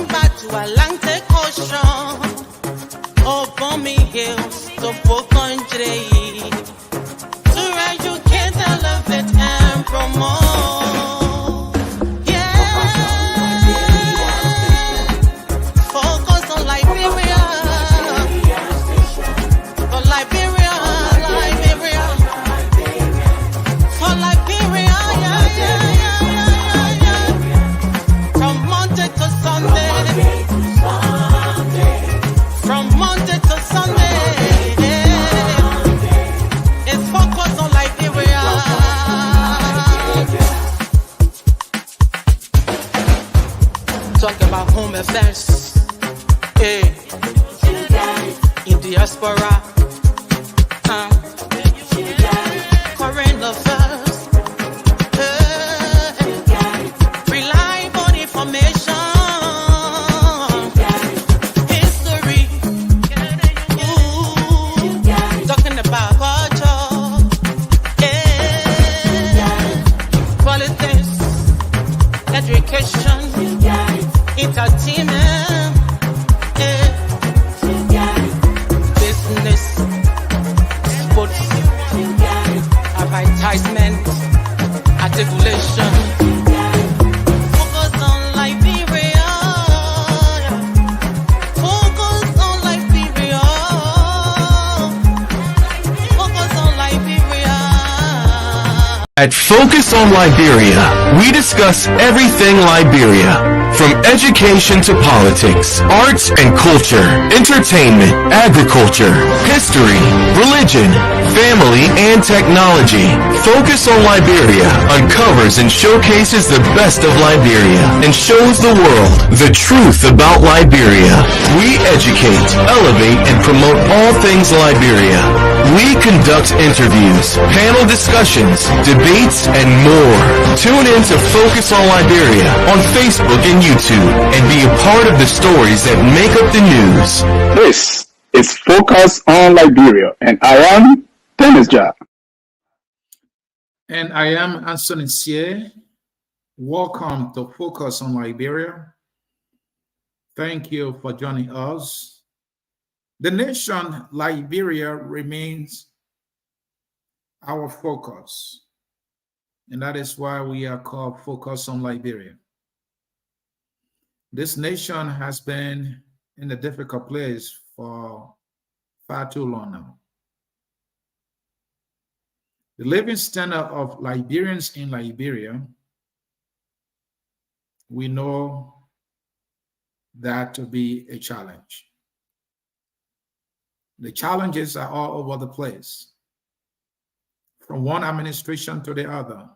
back to Atlantic Ocean. Upon me hills, to country. To educate, elevate, and promote. Yeah. Focus on Liberia. For Liberia, Liberia. For Liberia, yeah. From Monday to Sunday. From Monday to Sunday. It's focus on Liberia. Talk about home affairs. Hey. In diaspora. Foreign affairs. Reliable information. History. Talking about culture. Politics. Education. Entertainment. Business. Sports. Advertisement. Articulation. Focus on Liberia. Focus on Liberia. Focus on Liberia. At Focus on Liberia, we discuss everything Liberia. From education to politics, arts and culture, entertainment, agriculture, history, religion, family, and technology. Focus on Liberia uncovers and showcases the best of Liberia and shows the world the truth about Liberia. We educate, elevate, and promote all things Liberia. We conduct interviews, panel discussions, debates, and more. Tune in to Focus on Liberia on Facebook and YouTube and be a part of the stories that make up the news. This is Focus on Liberia, and I am Dennis Ja. And I am Anthony Sie. Welcome to Focus on Liberia. Thank you for joining us. The nation Liberia remains our focus, and that is why we are called Focus on Liberia. This nation has been in a difficult place for far too long now. The living standard of Liberians in Liberia, we know that to be a challenge. The challenges are all over the place. From one administration to the other,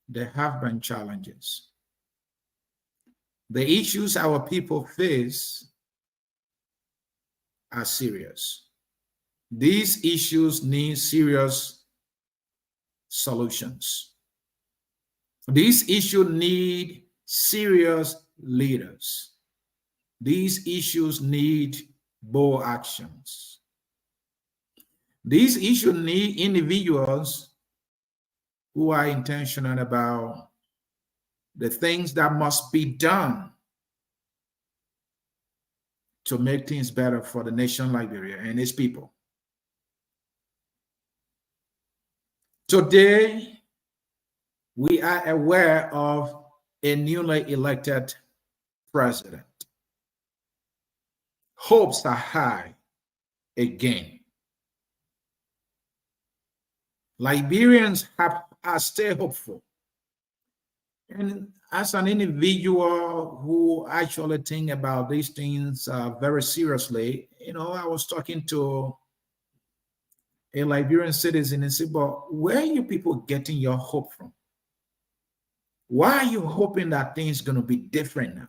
there have been challenges. The issues our people face are serious. These issues need serious solutions. These issues need serious leaders. These issues need bold actions. These issues need individuals who are intentional about the things that must be done to make things better for the nation Liberia and its people. Today, we are aware of a newly elected president. Hopes are high again. Liberians are still hopeful. And as an individual who actually think about these things very seriously, I was talking to a Liberian citizen and said, but where are you people getting your hope from? Why are you hoping that things are going to be different now?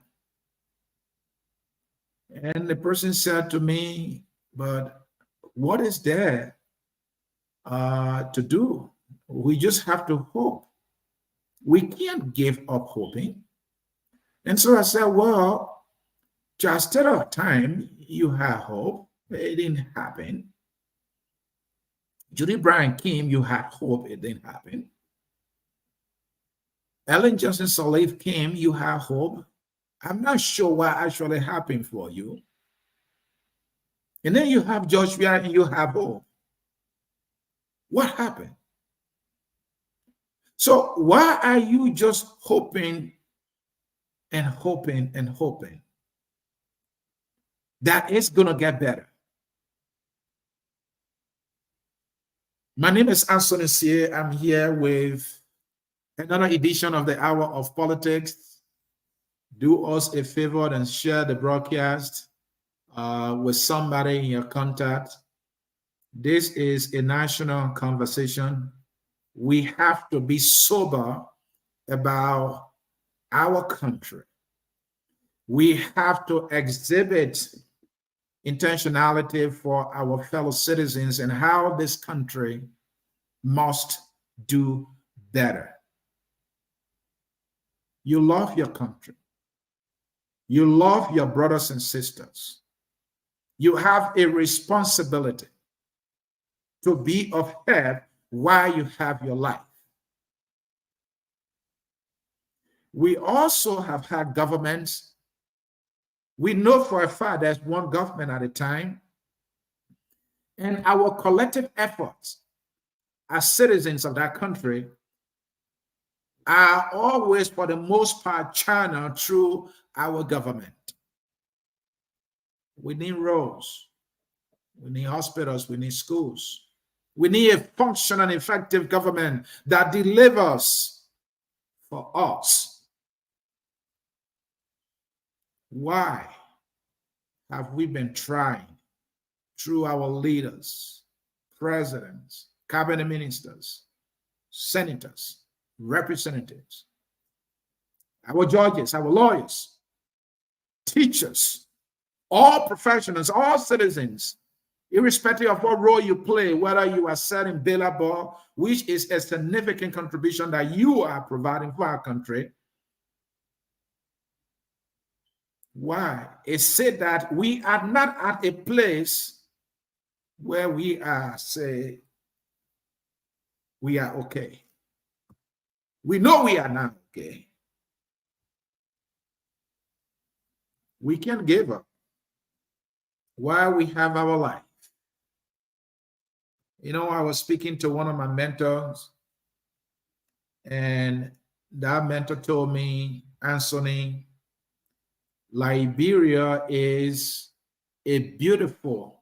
And the person said to me, but what is there to do? We just have to hope. We can't give up hoping. And so I said, well, just at a time, you had hope. It didn't happen. Judy Bryan came, you had hope. It didn't happen. Ellen Johnson Sirleaf came, you had hope. I'm not sure what actually happened for you. And then you have Joshua and you have hope. What happened? So why are you just hoping and hoping and hoping that it's going to get better? My name is Anthony Sie. I'm here with another edition of the Hour of Politics. Do us a favor and share the broadcast with somebody in your contact. This is a national conversation. We have to be sober about our country. We have to exhibit intentionality for our fellow citizens and how this country must do better. You love your country. You love your brothers and sisters. You have a responsibility to be of help while you have your life. We also have had governments. We know for a fact there's one government at a time. And our collective efforts as citizens of that country are always, for the most part, channeled through our government. We need roads. We need hospitals. We need schools. We need a functional and effective government that delivers for us. Why have we been trying through our leaders, presidents, cabinet ministers, senators, representatives, our judges, our lawyers, teachers, all professionals, all citizens, irrespective of what role you play, whether you are setting billable, which is a significant contribution that you are providing for our country. Why? It's said that we are not at a place where we are, say, we are okay. We know we are not okay. We can't give up while we have our life. You know, I was speaking to one of my mentors, and that mentor told me, Anthony, Liberia is a beautiful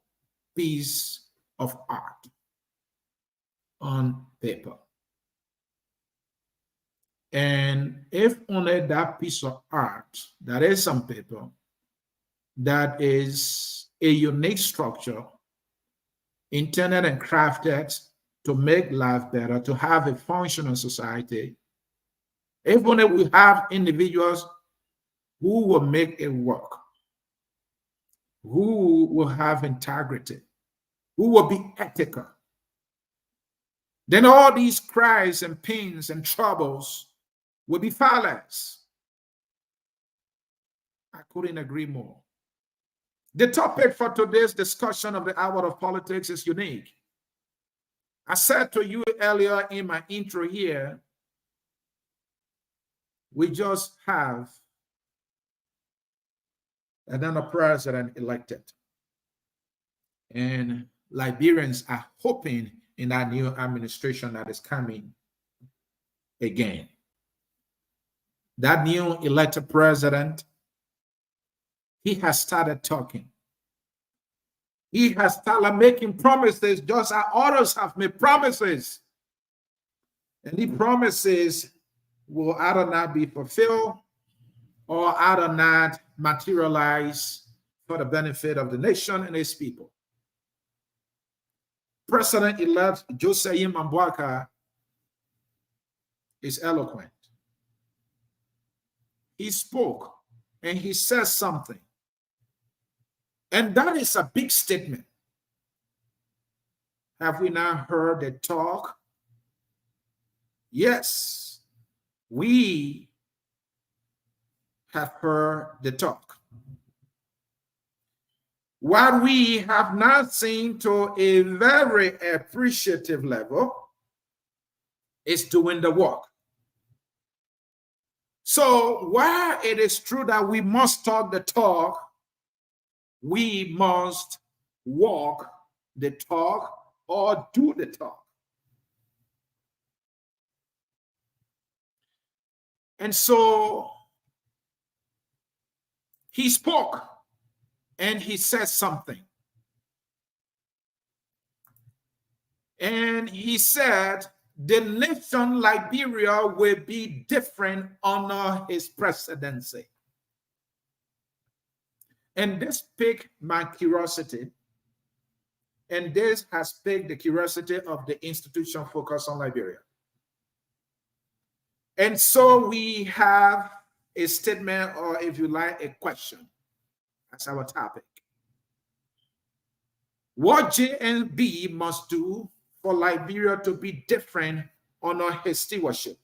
piece of art on paper. And if only that piece of art that is on paper, that is a unique structure, intended and crafted to make life better, to have a functional society, if only we have individuals who will make it work, who will have integrity, who will be ethical, then all these cries and pains and troubles will be far less. I couldn't agree more. The topic for today's discussion of the Hour of Politics is unique. I said to you earlier in my intro here, we just have another president elected. And Liberians are hoping in that new administration that is coming again. That new elected president, he has started talking. He has started making promises just as others have made promises. And these promises will either not be fulfilled or either not materialize for the benefit of the nation and its people. President-elect Joseph Mbwaka is eloquent. He spoke and he says something. And that is a big statement. Have we not heard the talk? Yes, we have heard the talk. What we have not seen to a very appreciative level is doing the work. So while it is true that we must talk the talk, we must walk the talk or do the talk. And so he spoke and he said something. And he said, the nation Liberia will be different under his presidency. And this piqued my curiosity. And this has piqued the curiosity of the institution focused on Liberia. And so we have a statement, or if you like, a question as our topic. What JNB must do for Liberia to be different under his stewardship?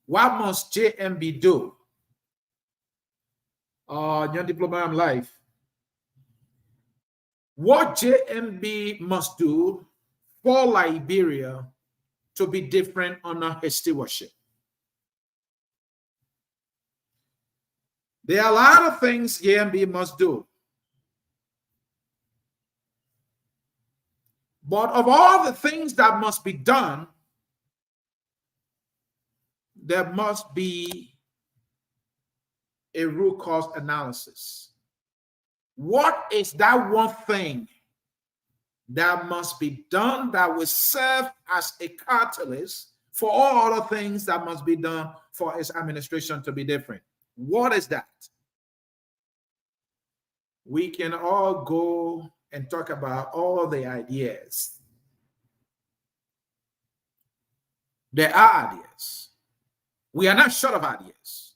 What must JNB do? Young diploma in life. What JNB must do for Liberia to be different under his stewardship? There are a lot of things JNB must do. But of all the things that must be done, there must be a root cause analysis. What is that one thing that must be done that will serve as a catalyst for all other things that must be done for his administration to be different? What is that? We can all go and talk about all the ideas. There are ideas. We are not short of ideas.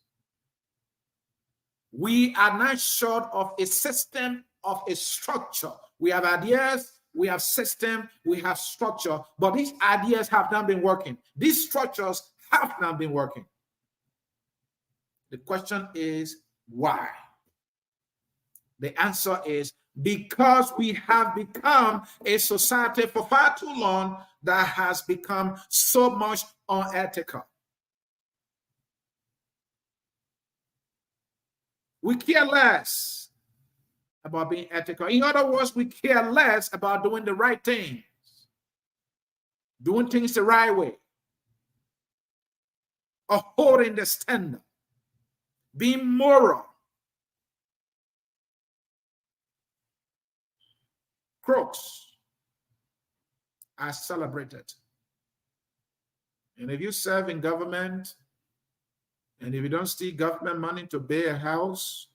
We are not short of a system, of a structure. We have ideas, we have system, we have structure, but these ideas have not been working. These structures have not been working. The question is, why? The answer is because we have become a society for far too long that has become so much unethical. We care less about being ethical. In other words, we care less about doing the right things, doing things the right way, or holding the standard, being moral. Crooks are celebrated. And if you serve in government, and if you don't steal government money to pay a house,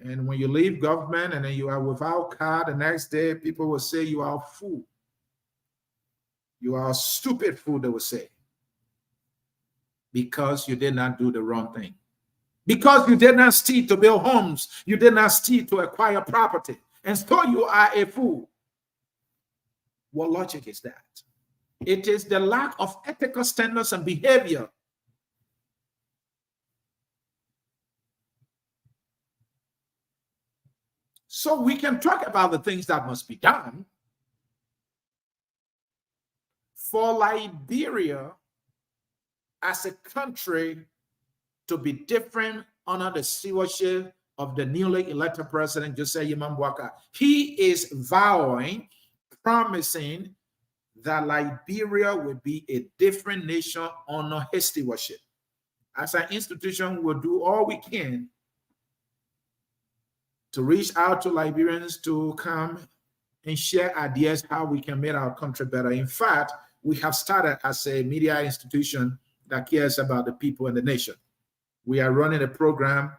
and when you leave government and then you are without car the next day, people will say you are a fool. You are a stupid fool, they will say. Because you did not do the wrong thing. Because you did not steal to build homes. You did not steal to acquire property. And so you are a fool. What logic is that? It is the lack of ethical standards and behavior. So we can talk about the things that must be done for Liberia as a country to be different under the stewardship of the newly elected president, Jose Imambwaka. He is vowing, promising that Liberia will be a different nation under his stewardship. As an institution, we'll do all we can to reach out to Liberians to come and share ideas how we can make our country better. In fact, we have started as a media institution that cares about the people and the nation. We are running a program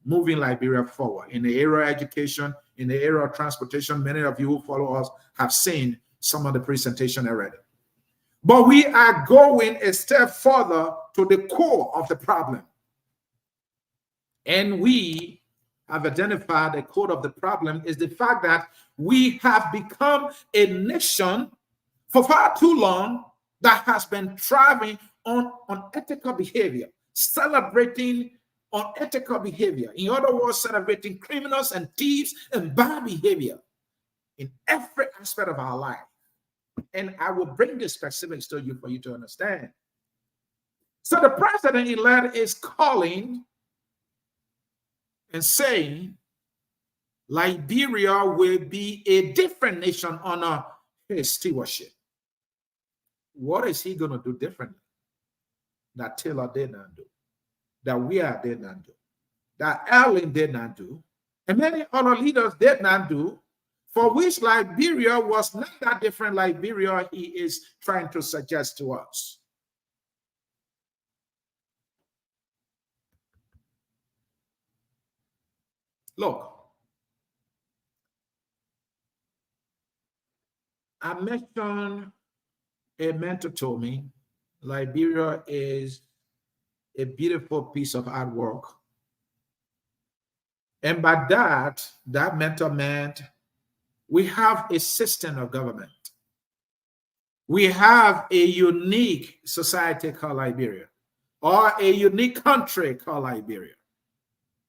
moving Liberia forward in the area of education, in the area of transportation. Many of you who follow us have seen some of the presentation already. But we are going a step further to the core of the problem. And we have identified the core of the problem is the fact that we have become a nation for far too long that has been thriving on unethical behavior, celebrating unethical behavior. In other words, celebrating criminals and thieves and bad behavior in every aspect of our life. And I will bring the specifics to you for you to understand. So the president-elect is calling and saying Liberia will be a different nation under his stewardship. What is he going to do differently that Taylor did not do, that Weah did not do, that Allen did not do, and many other leaders did not do, for which Liberia was not that different Liberia he is trying to suggest to us? Look, I mentioned a mentor told me Liberia is a beautiful piece of artwork. And by that mentor meant we have a system of government. We have a unique society called Liberia, or a unique country called Liberia.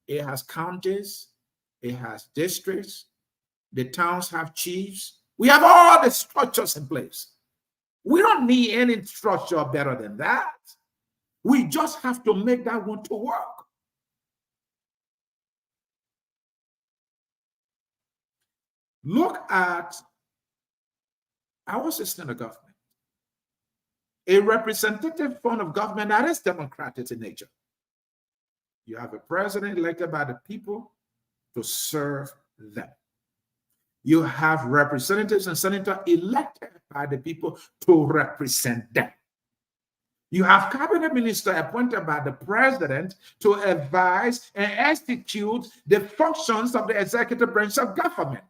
It has counties, it has districts, the towns have chiefs. We have all the structures in place. We don't need any structure better than that. We just have to make that one to work. Look at our system of government, a representative form of government that is democratic in nature. You have a president elected by the people to serve them. You have representatives and senators elected by the people to represent them. You have cabinet ministers appointed by the president to advise and execute the functions of the executive branch of government.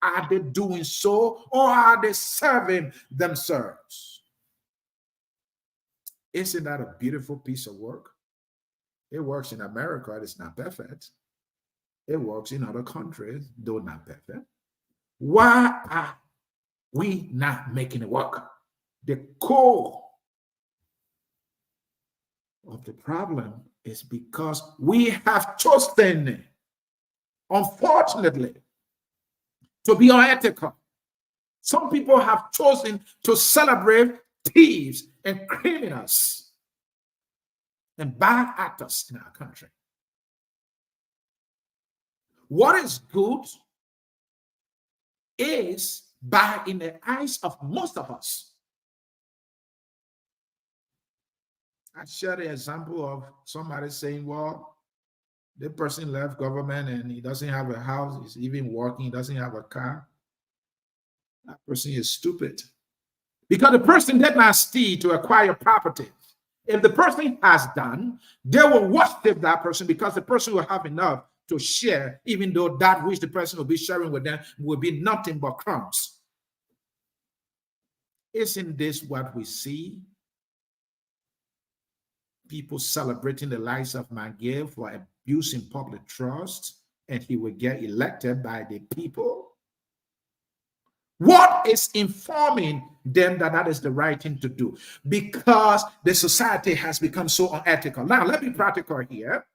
Are they doing so, or are they serving themselves? Isn't that a beautiful piece of work? It works in America, it's not perfect. It works in other countries, though not perfect. Why are we not making it work? The core of the problem is because we have chosen, unfortunately, to be unethical. Some people have chosen to celebrate thieves and criminals and bad actors in our country. What is good is bad in the eyes of most of us. I shared the example of somebody saying, well, the person left government and he doesn't have a house, he's even working, he doesn't have a car. That person is stupid. Because the person did not steal to acquire property. If the person has done, they will worship that person because the person will have enough to share, even though that which the person will be sharing with them will be nothing but crumbs. Isn't this what we see? People celebrating the lives of Mangiel for abusing public trust, and he will get elected by the people. What is informing them that that is the right thing to do? Because the society has become so unethical. Now, let me be practical here.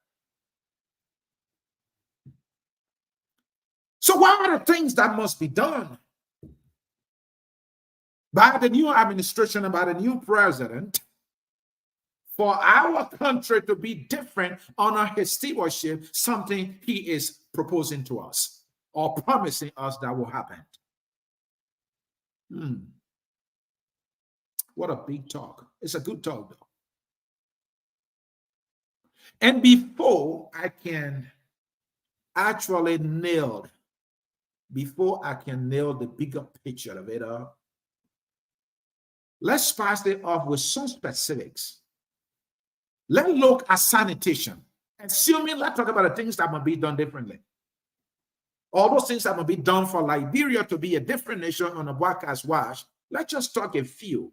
So what are the things that must be done by the new administration and by the new president for our country to be different under his stewardship, something he is proposing to us or promising us that will happen? What a big talk. It's a good talk, though. And before I can actually nail the bigger picture of it all, let's start it off with some specifics. Let's look at sanitation. Assuming, let's talk about the things that must be done differently. All those things that must be done for Liberia to be a different nation on a broadcast watch. Let's just talk a few.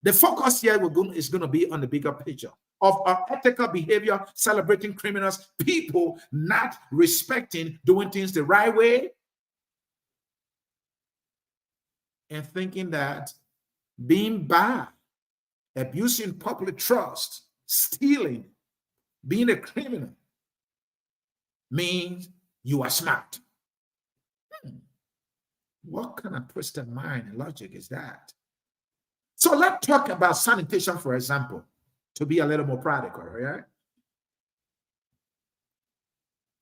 The focus here is going to be on the bigger picture of our ethical behavior, celebrating criminals, people not respecting, doing things the right way, and thinking that being bad, abusing public trust, stealing, being a criminal means you are smart. What kind of twisted mind and logic is that? So let's talk about sanitation, for example. to be a little more practical, right?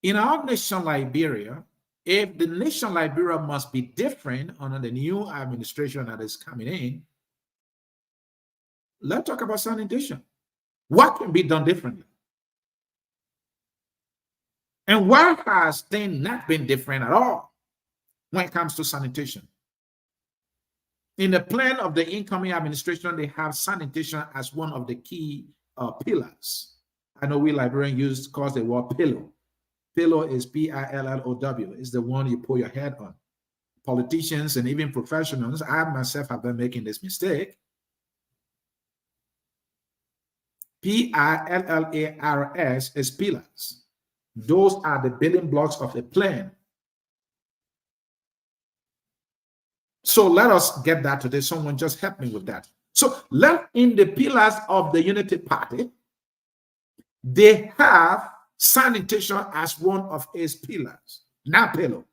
In our nation, Liberia, if the nation Liberia must be different under the new administration that is coming in, let's talk about sanitation. What can be done differently? And why has things not been different at all when it comes to sanitation? In the plan of the incoming administration, they have sanitation as one of the key pillars. I know we Liberians call the word pillow. Pillow is Pillow. It's the one you put your head on. Politicians and even professionals, I myself have been making this mistake. Pillars is pillars. Those are the building blocks of a plan. So let us get that today. Someone just help me with that. So in the pillars of the Unity Party, they have sanitation as one of its pillars. Not pillow.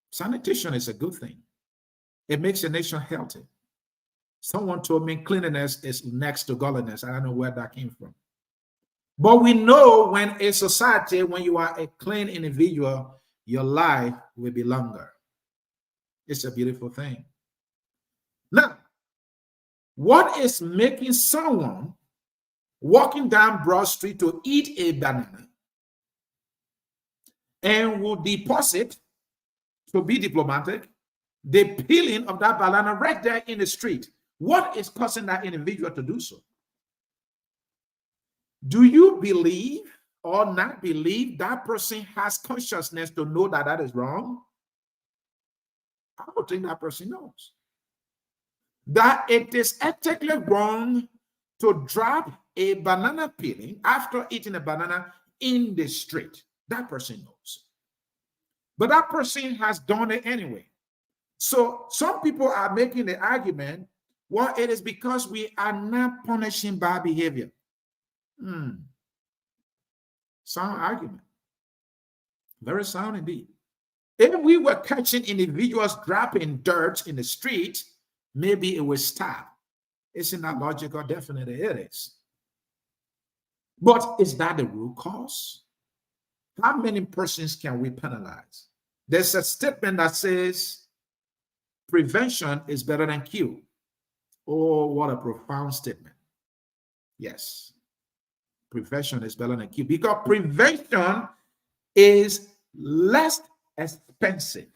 Sanitation is a good thing. It makes a nation healthy. Someone told me cleanliness is next to godliness. I don't know where that came from. But we know when a society, when you are a clean individual, your life will be longer. It's a beautiful thing. Now, what is making someone walking down Broad Street to eat a banana and will deposit, to be diplomatic, the peeling of that banana right there in the street? What is causing that individual to do so? Do you believe or not believe that person has consciousness to know that that is wrong? I would think that person knows that it is ethically wrong to drop a banana peeling after eating a banana in the street. That person knows. But that person has done it anyway. So some people are making the argument, well, it is because we are not punishing bad behavior. Sound argument. Very sound indeed. If we were catching individuals dropping dirt in the street, maybe it would stop. Isn't that logical? Definitely it is. But is that the root cause? How many persons can we penalize? There's a statement that says prevention is better than cure. Oh, what a profound statement. Yes. Prevention is better than cure because prevention is less expensive.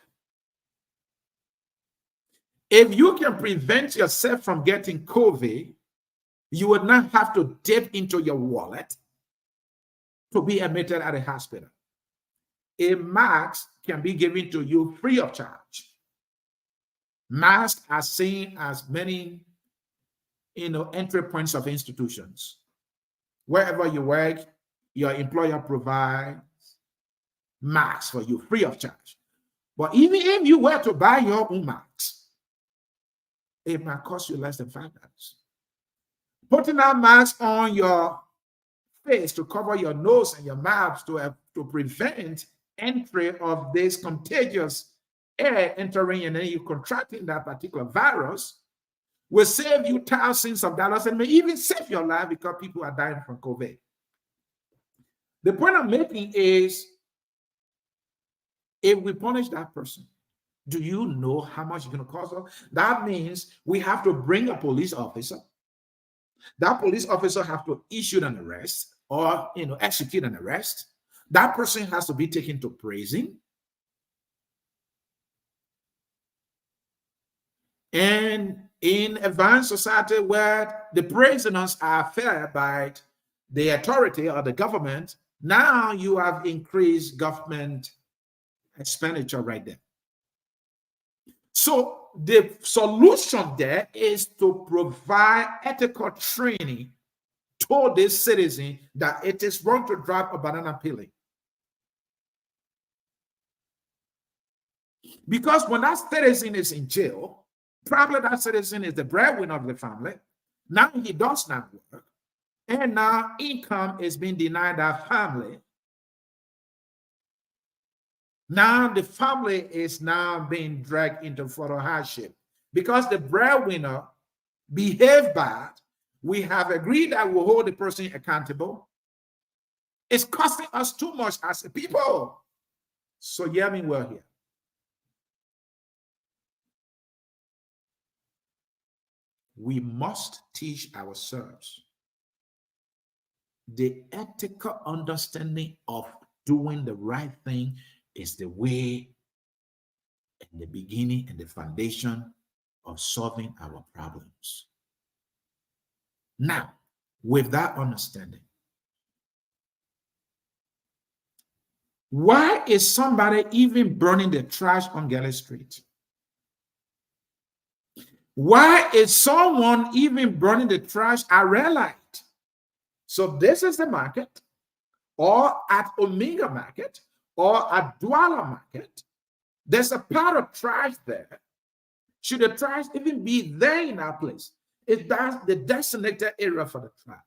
If you can prevent yourself from getting COVID, you would not have to dip into your wallet to be admitted at a hospital. A mask can be given to you free of charge. Masks are seen as many, entry points of institutions. Wherever you work, your employer provides masks for you free of charge. But even if you were to buy your own masks, it might cost you less than $5. Putting that mask on your face to cover your nose and your mouth to prevent entry of this contagious air entering and then you contracting that particular virus will save you thousands of dollars and may even save your life because people are dying from COVID. The point I'm making is, if we punish that person, do you know how much it's going to cost us? That means we have to bring a police officer. That police officer has to issue an arrest or execute an arrest. That person has to be taken to prison. And in advanced society where the prisoners are fed by the authority or the government, now you have increased government expenditure right there. So the solution there is to provide ethical training to this citizen that it is wrong to drop a banana peeling. Because when that citizen is in jail, probably that citizen is the breadwinner of the family. Now he does not work. And now income is being denied that family. Now the family is now being dragged into further hardship because the breadwinner behave bad, we have agreed that we'll hold the person accountable. It's costing us too much as a people. So hear me well here. We must teach ourselves the ethical understanding of doing the right thing is the way and the beginning and the foundation of solving our problems. Now, with that understanding, why is somebody even burning the trash on Galley Street? Why is someone even burning the trash at Red Light? So this is the market, or at Omega Market, or at Douala Market. There's a pile of trash there. Should the trash even be there in our place? That's the designated area for the trash.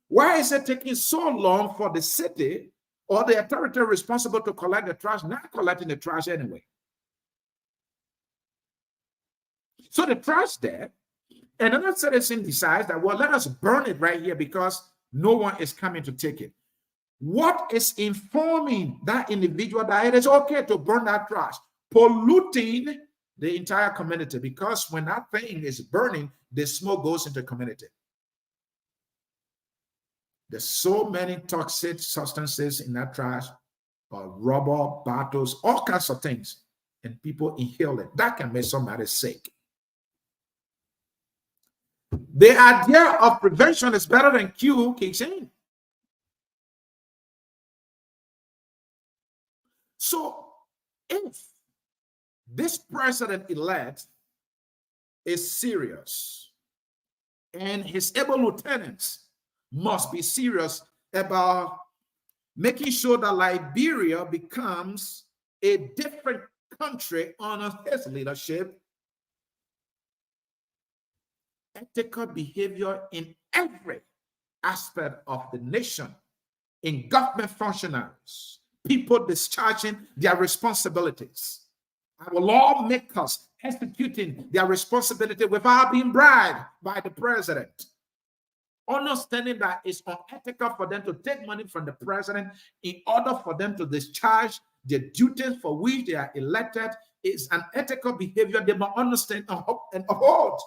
Why is it taking so long for the city or the authority responsible to collect the trash not collecting the trash anyway? So the trash there, and another citizen decides that, well, let us burn it right here because no one is coming to take it. What is informing that individual that it is okay to burn that trash? Polluting the entire community, because when that thing is burning, the smoke goes into the community. There's so many toxic substances in that trash, rubber, bottles, all kinds of things, and people inhale it. That can make somebody sick. The idea of prevention is better than cure kicks in. So if this president-elect is serious, and his able lieutenants must be serious about making sure that Liberia becomes a different country under his leadership, ethical behavior in every aspect of the nation, in government functionaries, people discharging their responsibilities, our lawmakers executing their responsibility without being bribed by the president, understanding that it's unethical for them to take money from the president in order for them to discharge the duties for which they are elected is an ethical behavior they must understand and uphold.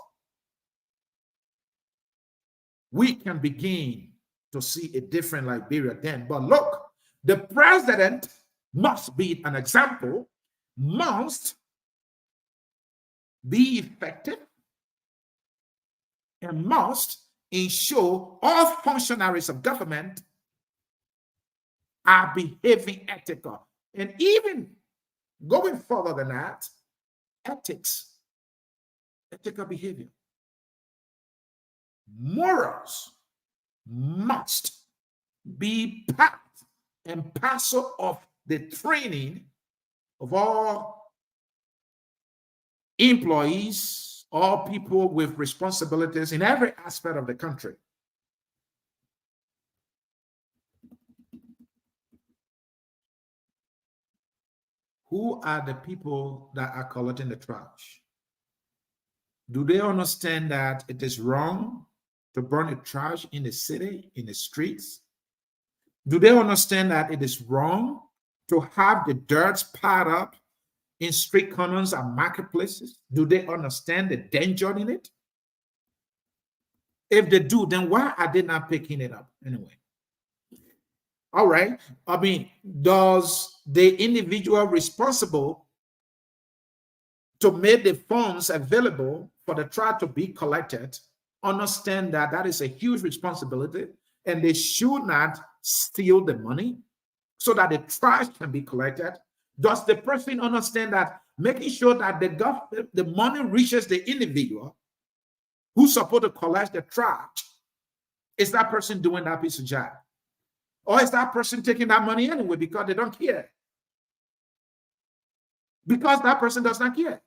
We can begin to see a different Liberia then. But look, the president must be an example, must be effective, and must ensure all functionaries of government are behaving ethical. And even going further than that, ethics, ethical behavior, morals must be part and parcel of the training of all employees, all people with responsibilities in every aspect of the country. Who are the people that are collecting the trash? Do they understand that it is wrong to burn the trash in the city, in the streets? Do they understand that it is wrong to have the dirt piled up in street corners and marketplaces? Do they understand the danger in it? If they do, then why are they not picking it up anyway? All right. I mean, does the individual responsible to make the funds available for the trash to be collected understand that that is a huge responsibility and they should not steal the money so that the trash can be collected? Does the person understand that making sure that the money reaches the individual who's supposed to collect the trash, is that person doing that piece of job? Or is that person taking that money anyway because they don't care? Because that person does not care.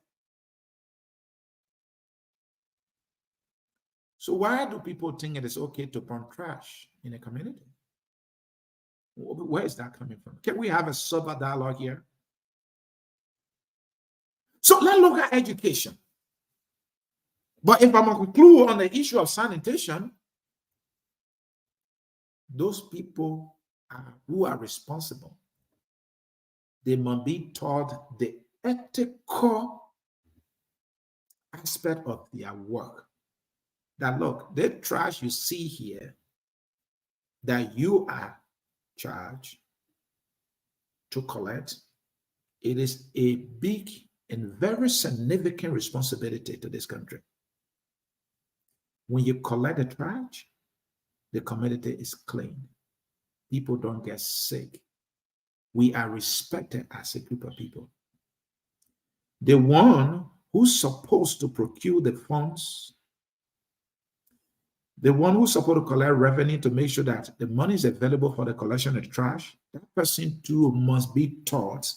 So why do people think it is okay to burn trash in a community? Where is that coming from? Can we have a sober dialogue here? So let's look at education. But if I'm going to conclude on the issue of sanitation, those people who are responsible, they must be taught the ethical aspect of their work. That look, the trash you see here, that you are charged to collect, it is a big and very significant responsibility to this country. When you collect the trash, the community is clean. People don't get sick. We are respected as a group of people. The one who's supposed to procure the funds, the one who's supposed to collect revenue to make sure that the money is available for the collection of trash, that person too must be taught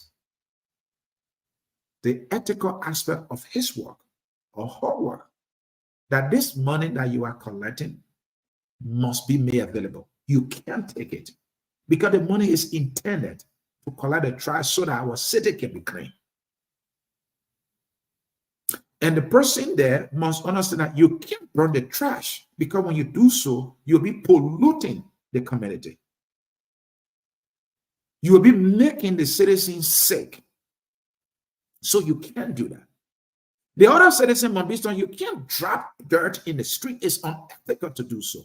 the ethical aspect of his work or her work, that this money that you are collecting must be made available. You can't take it because the money is intended to collect the trash so that our city can be clean. And the person there must understand that you can't burn the trash, because when you do so, you'll be polluting the community. You will be making the citizens sick. So you can't do that. The other citizen must be told you can't drop dirt in the street. It's unethical to do so.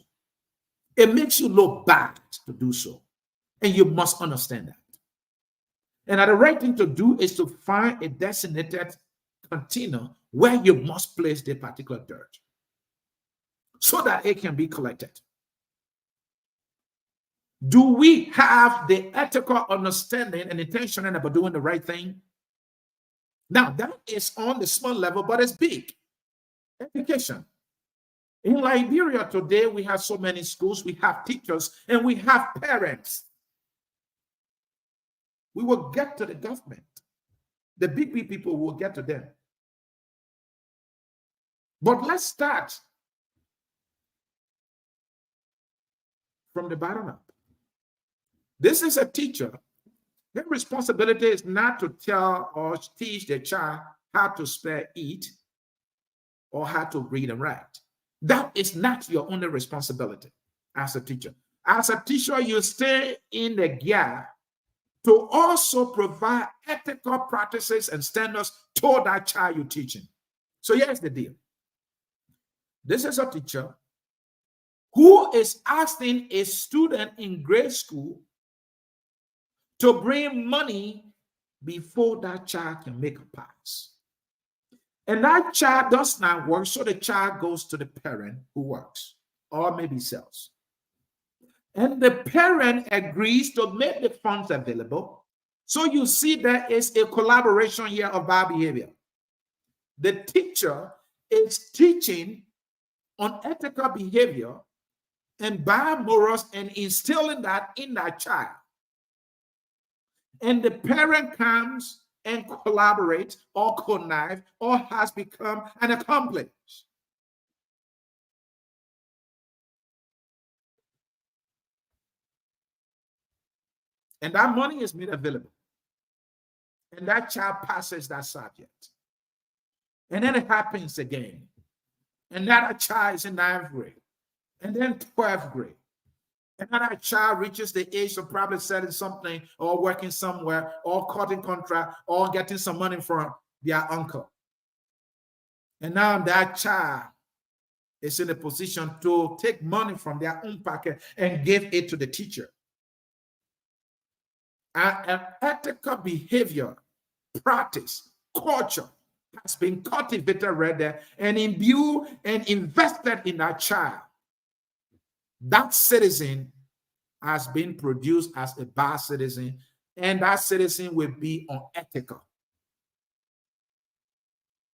It makes you look bad to do so. And you must understand that. And the right thing to do is to find a designated container where you must place the particular dirt so that it can be collected. Do we have the ethical understanding and intention about doing the right thing? Now, that is on the small level, but it's big. Education. In Liberia today, we have so many schools, we have teachers, and we have parents. We will get to the government. The big people will get to them. But let's start from the bottom up. This is a teacher. Their responsibility is not to tell or teach the child how to spell, eat, or how to read and write. That is not your only responsibility as a teacher. As a teacher, you stay in the gap to also provide ethical practices and standards to that child you're teaching. So here's the deal. This is a teacher who is asking a student in grade school to bring money before that child can make a pass. And that child does not work, so the child goes to the parent who works or maybe sells. And the parent agrees to make the funds available. So you see there is a collaboration here of bad behavior. The teacher is teaching on ethical behavior and bad morals and instilling that in that child. And the parent comes and collaborates or connive or has become an accomplice. And that money is made available. And that child passes that subject. And then it happens again. And that child is in 9th grade. And then 12th grade. And then that child reaches the age of probably selling something or working somewhere or cutting contract or getting some money from their uncle. And now that child is in a position to take money from their own pocket and give it to the teacher. An ethical behavior, practice, culture has been cultivated right there and imbued and invested in that child. That citizen has been produced as a bad citizen, and that citizen will be unethical.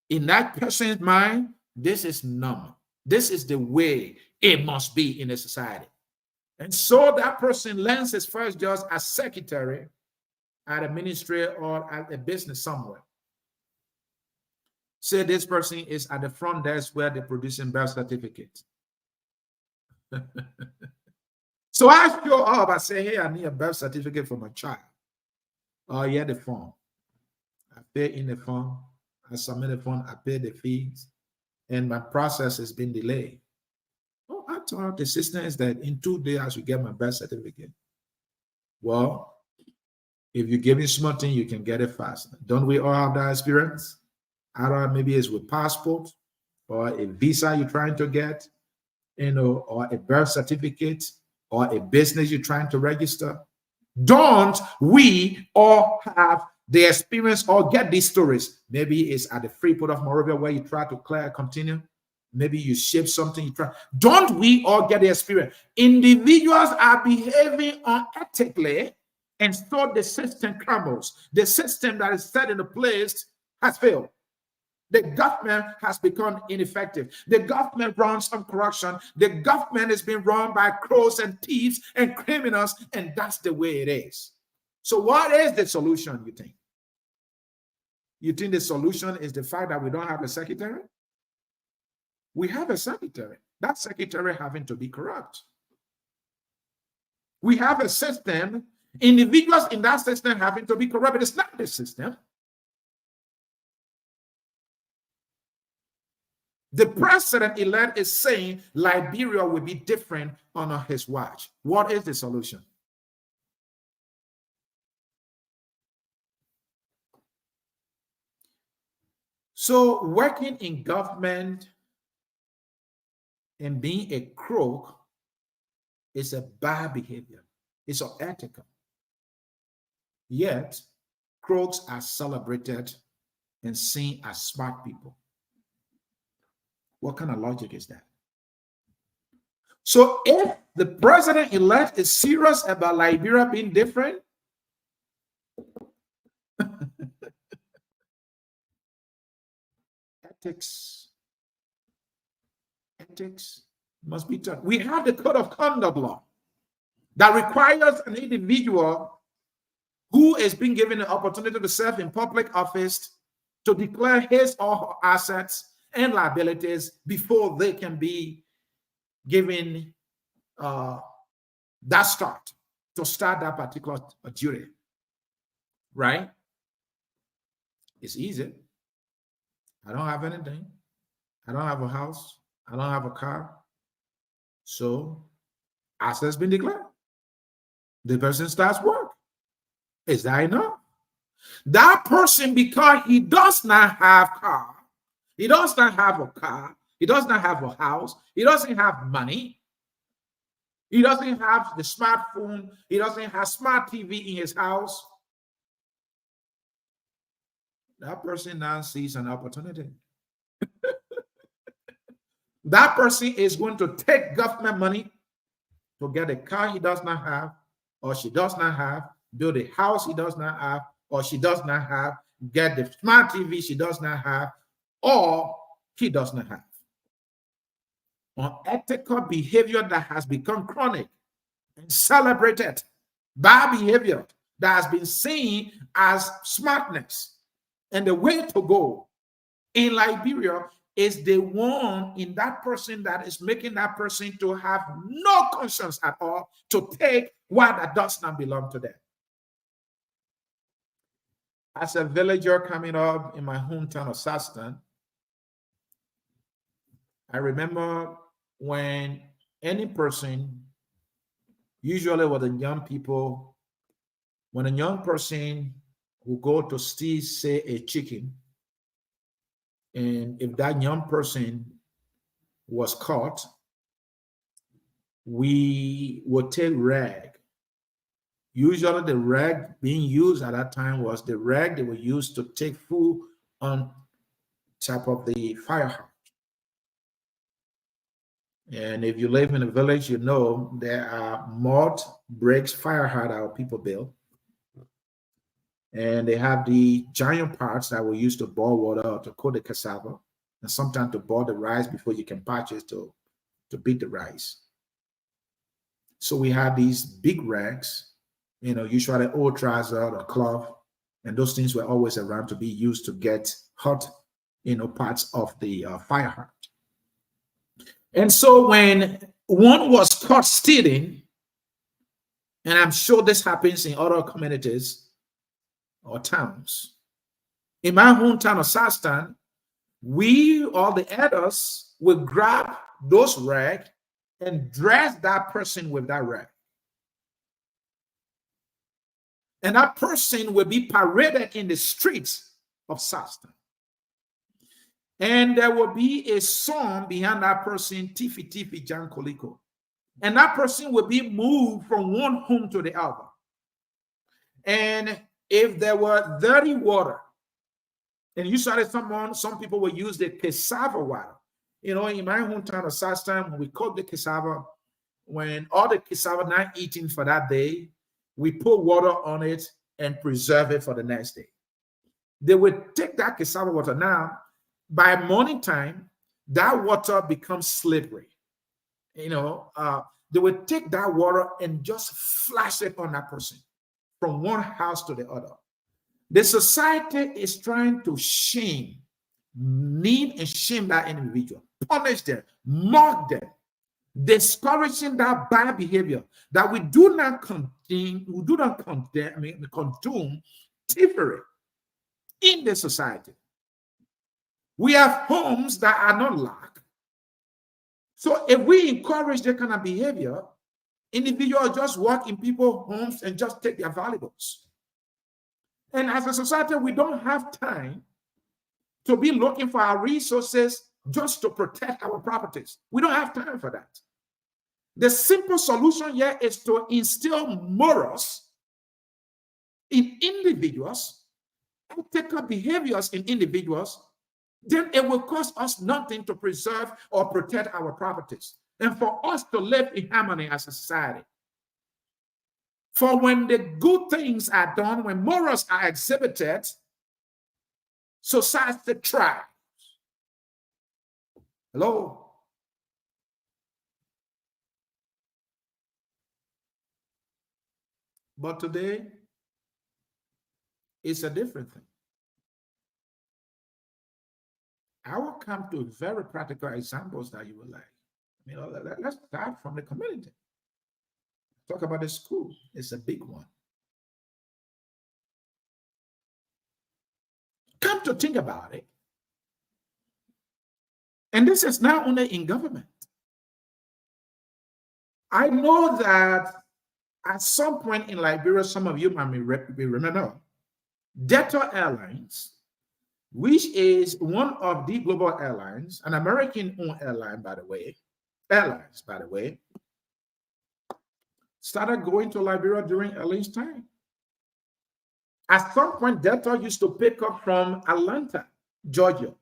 In that person's mind, this is normal. This is the way it must be in a society. And so that person lands his first job as secretary at a ministry or at a business somewhere. Say this person is at the front desk where they're producing birth certificates. So I show up, I say, hey, I need a birth certificate for my child. Oh, yeah, the form. I pay in the form. I submit the form. I pay the fees. and my process has been delayed. Oh, I thought the system is that in 2 days I should get my birth certificate. Well, if you give me something, you can get it fast. Don't we all have that experience? I don't know, maybe it's with passport or a visa you're trying to get, or a birth certificate or a business you're trying to register. Don't we all have the experience or get these stories? Maybe it's at the Freeport of Monrovia where you try to clear a container. Maybe you ship something, you try. Don't we all get the experience? Individuals are behaving unethically, and so the system crumbles. The system that is set into place has failed. The government has become ineffective. The government runs on corruption. The government is being run by crows and thieves and criminals, and that's the way it is. So what is the solution, you think? You think the solution is the fact that we don't have a secretary? We have a secretary. That secretary having to be corrupt. We have a system, individuals in that system having to be corrupt. It's not the system. The president-elect is saying Liberia will be different under his watch. What is the solution? So working in government and being a crook is a bad behavior. It's unethical. Yet, crooks are celebrated and seen as smart people. What kind of logic is that? So if the president-elect is serious about Liberia being different, ethics must be done. We have the code of conduct law that requires an individual who is being given the opportunity to serve in public office to declare his or her assets and liabilities before they can be given that start that particular duty. Right? It's easy. I don't have anything. I don't have a house. I don't have a car. So assets been declared. The person starts work. Is that enough? That person, because he does not have car, he does not have a car, he does not have a house, he doesn't have money, he doesn't have the smartphone, he doesn't have smart TV in his house. That person now sees an opportunity. That person is going to take government money to get a car he does not have, or she does not have, build a house he does not have, or she does not have, get the smart TV she does not have, or he does not have. Unethical behavior that has become chronic and celebrated, bad behavior that has been seen as smartness. And the way to go in Liberia is the one in that person that is making that person to have no conscience at all to take what that does not belong to them. As a villager coming up in my hometown of Saston, I remember when any person, usually with the young people, when a young person who go to steal, say, a chicken, and if that young person was caught, we would take rag. Usually the rag being used at that time was the rag they would use to take food on top of the fire hydrant. And if you live in a village, you know there are mud, bricks, fire hydrant people build. And they have the giant parts that were used to boil water or to cook the cassava, and sometimes to boil the rice before you can purchase to beat the rice. So we had these big rags, usually old trouser or cloth, and those things were always around to be used to get hot, parts of the fire hydrant. And so when one was caught stealing, and I'm sure this happens in other communities or towns. In my hometown of Saston, we or the elders will grab those rags and dress that person with that rag. And that person will be paraded in the streets of Sastan. And there will be a song behind that person, Tifi Tifi Jankoliko. And that person will be moved from one home to the other. And if there were dirty water, and usually some people will use the cassava water. You know, in my hometown of Sastan, when we cook the cassava, when all the cassava not eaten for that day, we put water on it and preserve it for the next day. They would take that cassava water. Now, by morning time, that water becomes slippery. You know, they would take that water and just flash it on that person from one house to the other. The society is trying to shame, need and shame that individual, punish them, mock them, discouraging that bad behavior, that we do not condone thievery in the society. We have homes that are not locked. So if we encourage that kind of behavior, individuals just walk in people's homes and just take their valuables. And as a society, we don't have time to be looking for our resources just to protect our properties. We don't have time for that. The simple solution here is to instill morals in individuals, ethical behaviors in individuals. Then it will cost us nothing to preserve or protect our properties and for us to live in harmony as a society. For when the good things are done, when morals are exhibited, society thrives. Hello? But today, it's a different thing. I will come to very practical examples that you will like. You know, let's start from the community. Talk about the school. It's a big one. Come to think about it. And this is not only in government. I know that at some point in Liberia, some of you might remember, Delta Airlines, which is one of the global airlines, an American-owned airline, by the way, started going to Liberia during Ellen's time. At some point, Delta used to pick up from Atlanta, Georgia,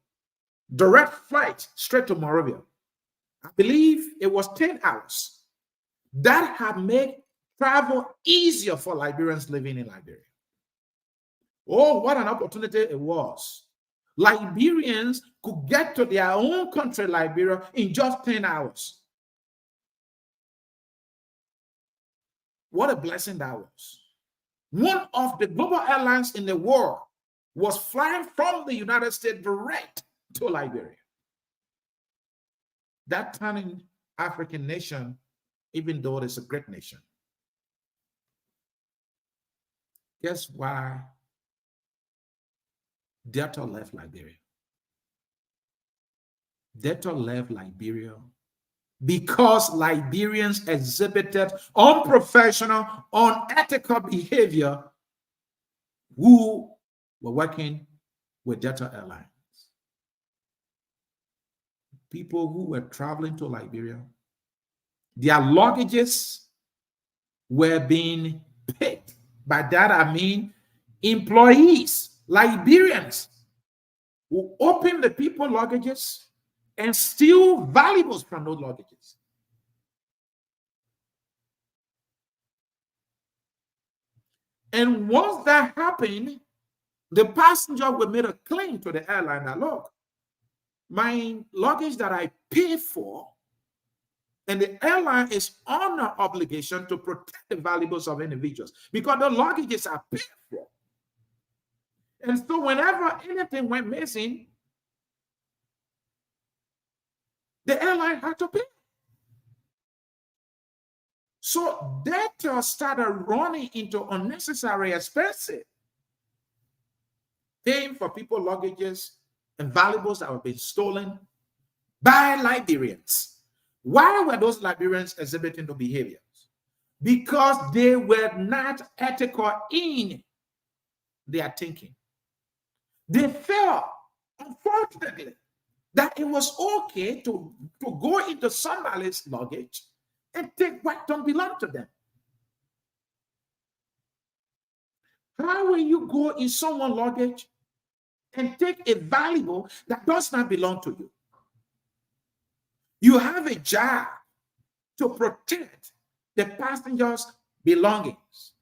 direct flight straight to Monrovia. I believe it was 10 hours. That had made travel easier for Liberians living in Liberia. Oh, what an opportunity it was. Liberians could get to their own country, Liberia, in just 10 hours. What a blessing that was. One of the global airlines in the world was flying from the United States direct to Liberia. That tiny African nation, even though it's a great nation. Guess why Delta left Liberia? Delta left Liberia because Liberians exhibited unprofessional, unethical behavior who were working with Delta Airlines. People who were traveling to Liberia, their luggages were being picked. By that I mean employees, Liberians, who open the people luggages and steal valuables from those luggages. And once that happened, the passenger will make a claim to the airline that, look, my luggage that I pay for, and the airline is under obligation to protect the valuables of individuals because the luggages are paid for. And so whenever anything went missing, the airline had to pay. So Delta started running into unnecessary expenses, paying for people's luggages and valuables that were being stolen by Liberians. Why were those Liberians exhibiting the behaviors? Because they were not ethical in their thinking. They felt, unfortunately, that it was okay to go into somebody's luggage and take what don't belong to them. How will you go in someone's luggage and take a valuable that does not belong to you? You have a job to protect the passengers' belongings,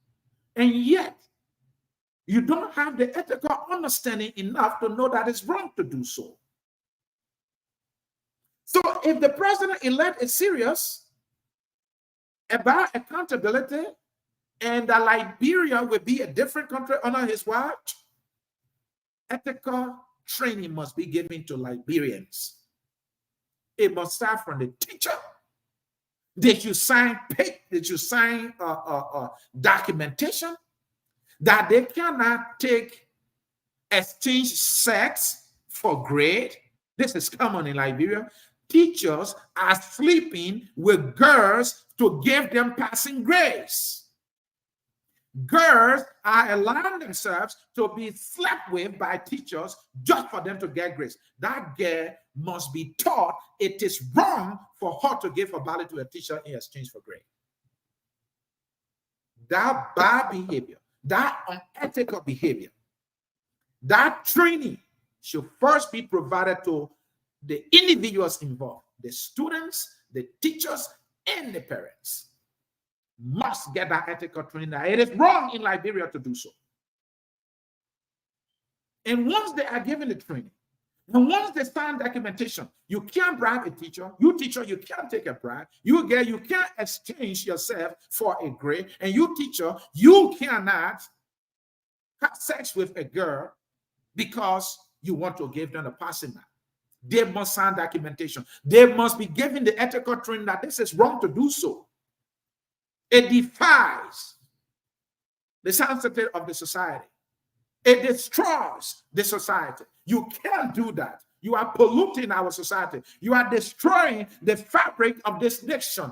and yet you don't have the ethical understanding enough to know that it's wrong to do so. So if the president-elect is serious about accountability and that Liberia will be a different country under his watch, ethical training must be given to Liberians. It must start from the teacher. They should sign documentation that they cannot take exchange sex for grade. This is common in Liberia. Teachers are sleeping with girls to give them passing grades. Girls are allowing themselves to be slept with by teachers just for them to get grades. That girl must be taught it is wrong for her to give her body to a teacher in exchange for grade. That bad behavior, that unethical behavior, that training should first be provided to the individuals involved, the students, the teachers, and the parents. Must get that ethical training. That it is wrong in Liberia to do so. And once they are given the training, and once they sign documentation, you can't bribe a teacher. You teacher, you can't take a bribe. You can't exchange yourself for a grade. And you teacher, you cannot have sex with a girl because you want to give them a passing mark. They must sign documentation. They must be given the ethical training that this is wrong to do so. It defies the sanctity of the society. It destroys the society. You can't do that. You are polluting our society. You are destroying the fabric of this nation.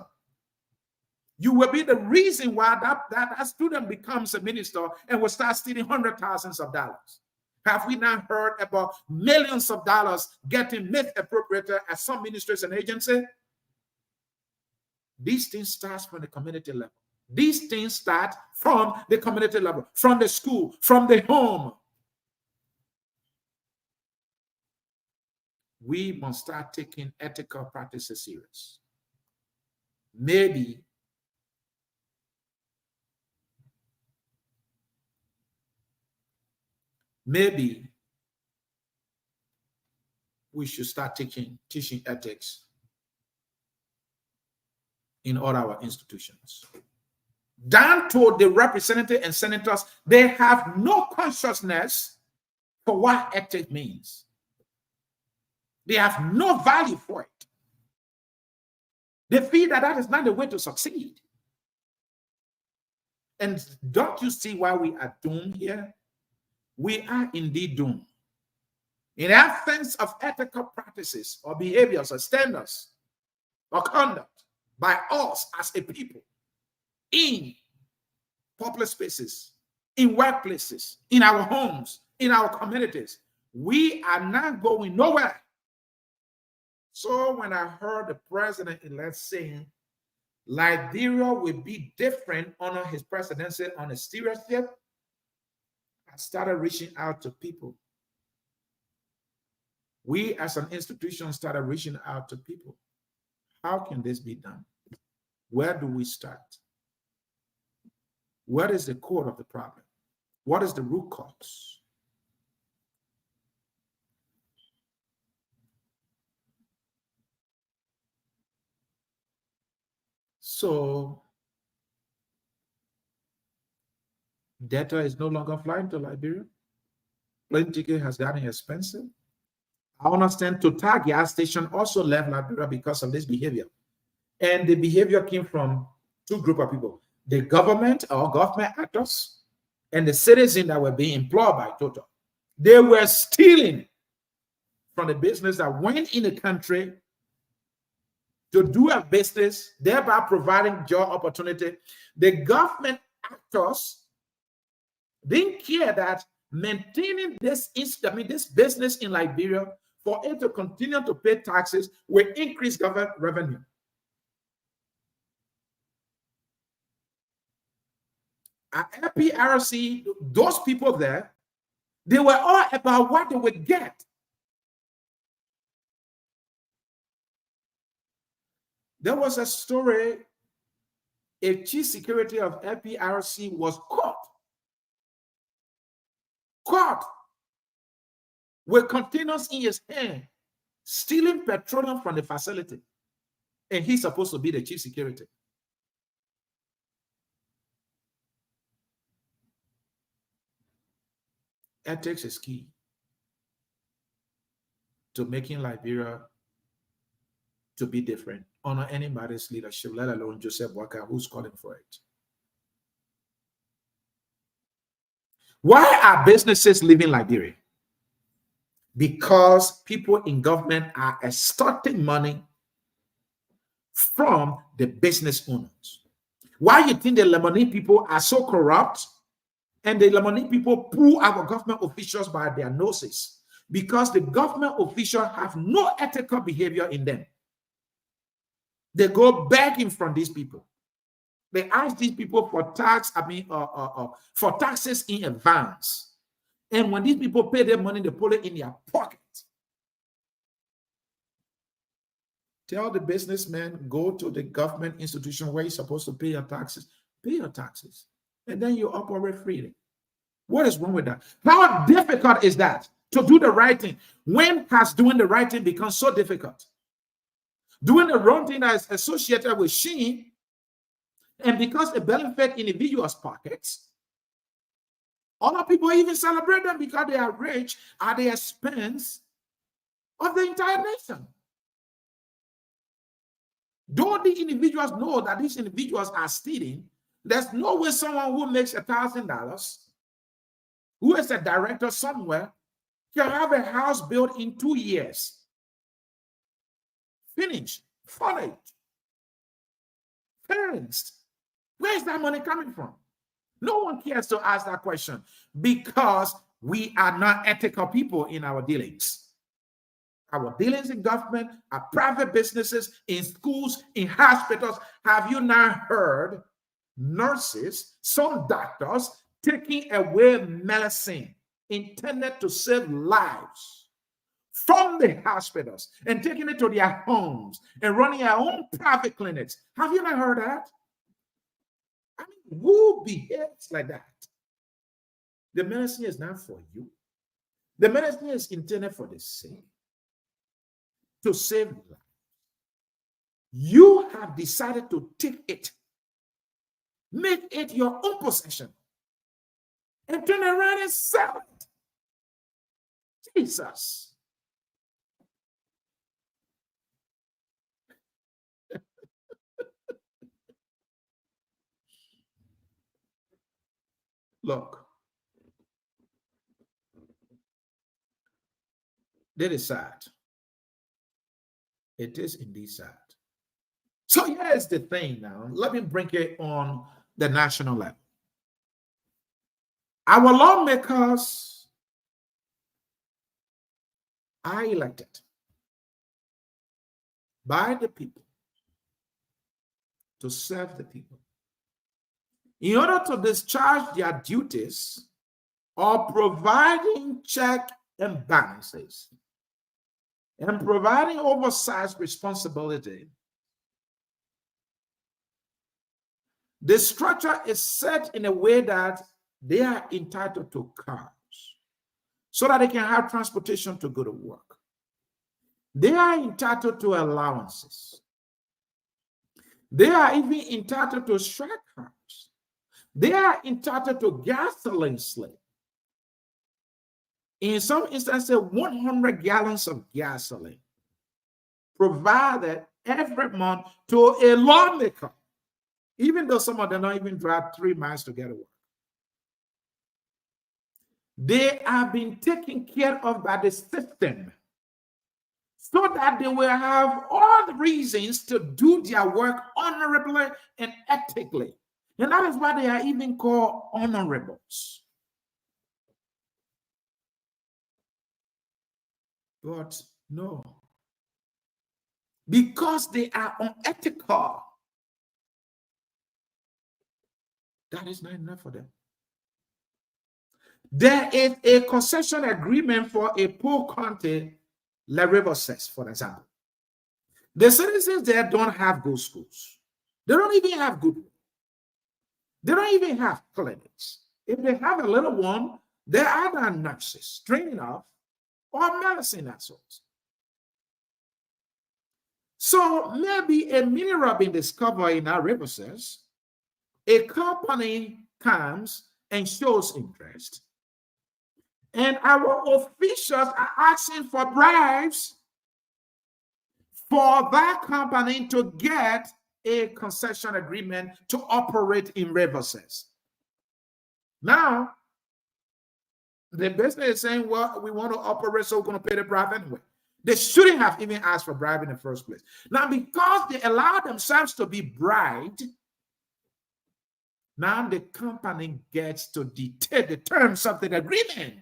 You will be the reason why that student becomes a minister and will start stealing hundreds of thousands of dollars. Have we not heard about millions of dollars getting misappropriated at some ministries and agencies? These things start from the community level. These things start from the community level, from the school, from the home. We must start taking ethical practices serious. Maybe we should start teaching ethics in all our institutions. Down to the representatives and senators, they have no consciousness for what ethics means. They have no value for it. They feel that that is not the way to succeed. And don't you see why we are doomed here? We are indeed doomed. In absence of ethical practices or behaviors or standards or conduct by us as a people in public spaces, in workplaces, in our homes, in our communities, we are not going nowhere. So when I heard the president-elect saying Liberia will be different under his presidency on a stewardship, I started reaching out to people. We as an institution started reaching out to people. How can this be done? Where do we start? What is the core of the problem? What is the root cause? So data is no longer flying to Liberia. Plane ticket has gotten expensive. I understand Total gas station also left Liberia because of this behavior. And the behavior came from two groups of people: the government or government actors and the citizens that were being employed by Total. They were stealing from the business that went in the country to do a business, thereby providing job opportunity. The government actors didn't care that maintaining this business in Liberia, for it to continue to pay taxes, will increase government revenue. At FPRC, those people there, they were all about what they would get. There was a story, a chief security of FPRC was caught with containers in his hand, stealing petroleum from the facility. And he's supposed to be the chief security. Ethics is key to making Liberia to be different. Honor anybody's leadership, let alone Joseph Boakai, who's calling for it. Why are businesses leaving Liberia? Because people in government are extorting money from the business owners. Why you think the Lebanese people are so corrupt and the Lebanese people pull our government officials by their noses? Because the government officials have no ethical behavior in them. They go begging from these people. They ask these people for for taxes in advance. And when these people pay their money, they put it in their pocket. Tell the businessman, go to the government institution where you're supposed to pay your taxes. Pay your taxes. And then you operate freely. What is wrong with that? How difficult is that to do the right thing? When has doing the right thing become so difficult? Doing the wrong thing that is associated with shame, and because it benefits individuals' pockets, other people even celebrate them because they are rich at the expense of the entire nation. Though the individuals know that these individuals are stealing, there's no way someone who makes $1,000, who is a director somewhere, can have a house built in 2 years. Finished, furnished, fenced. Where is that money coming from? No one cares to ask that question because we are not ethical people in our dealings. Our dealings in government, our private businesses, in schools, in hospitals. Have you not heard nurses, some doctors taking away medicine intended to save lives from the hospitals and taking it to their homes and running their own private clinics? Have you not heard that? I mean, who behaves like that? The medicine is not for you. The medicine is intended for the sick, to save life. You have decided to take it, make it your own possession, and turn around and sell it. Jesus. Look, that is sad. It is indeed sad. So here's the thing now. Let me bring it on the national level. Our lawmakers are elected by the people to serve the people. In order to discharge their duties of providing check and balances and providing oversight responsibility, the structure is set in a way that they are entitled to cars so that they can have transportation to go to work. They are entitled to allowances. They are even entitled to strike cars. They are entitled to gasoline slip. In some instances, 100 gallons of gasoline provided every month to a lawmaker, even though some of them don't even drive 3 miles to get to work. They have been taken care of by the system. so that they will have all the reasons to do their work honorably and ethically. And that is why they are even called honorables. But no, because they are unethical, that is not enough for them. There is a concession agreement for a poor country, Liberia says, for example. The citizens there don't have good schools. They don't even have good. They don't even have clinics. If they have a little one, there are either nurses trained enough or medicine associates. So maybe a mineral being discovered in our river says, a company comes and shows interest, and our officials are asking for bribes for that company to get a concession agreement to operate in rivers. Now, the business is saying, well, we want to operate, so we're going to pay the bribe anyway. They shouldn't have even asked for bribe in the first place. Now, because they allow themselves to be bribed, now the company gets to dictate the terms of the agreement.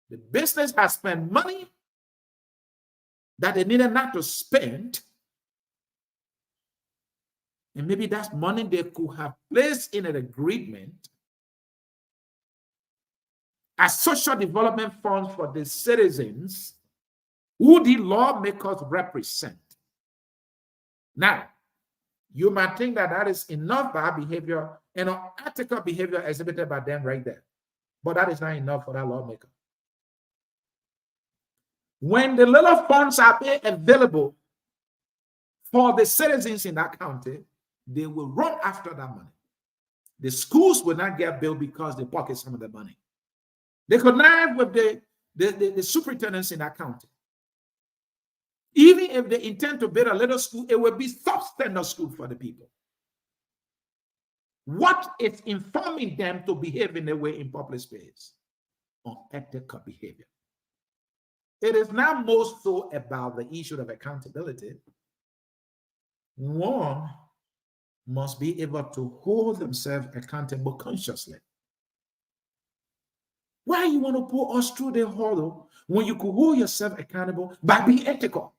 The business has spent money that they needed not to spend. And maybe that's money they could have placed in an agreement as social development funds for the citizens who the lawmakers represent. Now, you might think that that is enough bad behavior and unethical behavior exhibited by them right there. But that is not enough for that lawmaker. When the little funds are made available for the citizens in that county, they will run after that money. The schools will not get built because they pocket some of the money. They connive with the superintendents in that county. Even if they intend to build a little school, it will be substandard school for the people. What is informing them to behave in a way in public space? Unethical behavior. It is not more so about the issue of accountability. One must be able to hold themselves accountable consciously. Why you want to put us through the hurdle when you could hold yourself accountable by being ethical?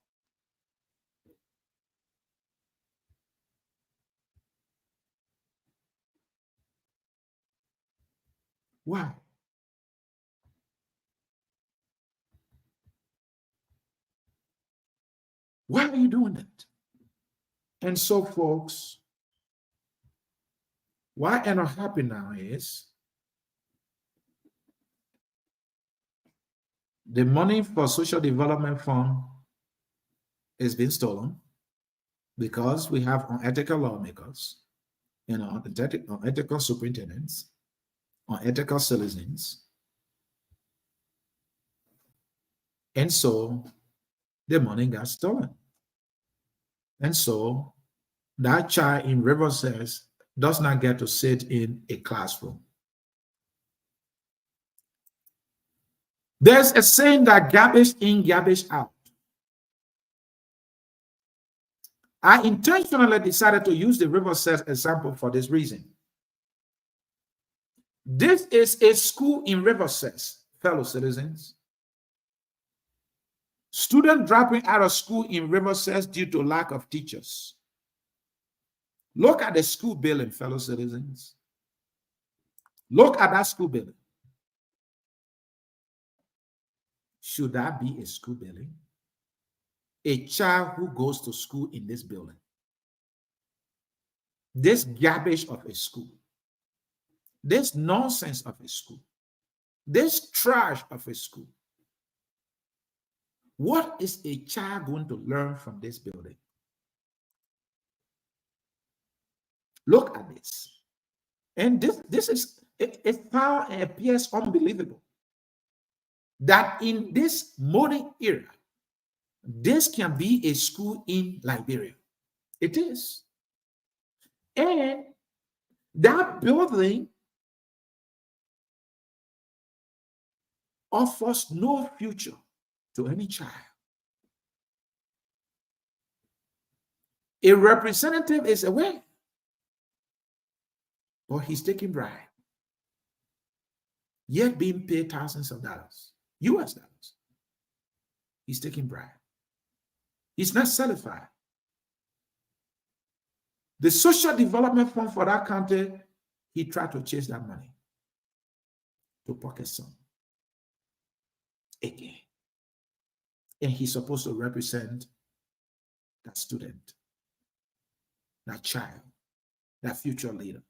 Why? Why are you doing that? And so, folks, what end up happening now is the money for social development fund is being stolen because we have unethical lawmakers, unethical superintendents, unethical citizens. And so the money got stolen. And so that child in River says does not get to sit in a classroom. There's a saying that garbage in, garbage out. I intentionally decided to use the River Says example for this reason. This is a school in River Says, fellow citizens. Students dropping out of school in River Says due to lack of teachers. Look at the school building, fellow citizens. Look at that school building. Should that be a school building? A child who goes to school in this building. This garbage of a school. This nonsense of a school. This trash of a school. What is a child going to learn from this building? Look at this. And this is, it found and appears unbelievable that in this modern era, this can be a school in Liberia. It is. And that building offers no future to any child. A representative is aware, but he's taking bribe, yet being paid thousands of dollars, US dollars. He's taking bribe. He's not certified. The social development fund for that county, he tried to chase that money to pocket some again. And he's supposed to represent that student, that child, that future leader.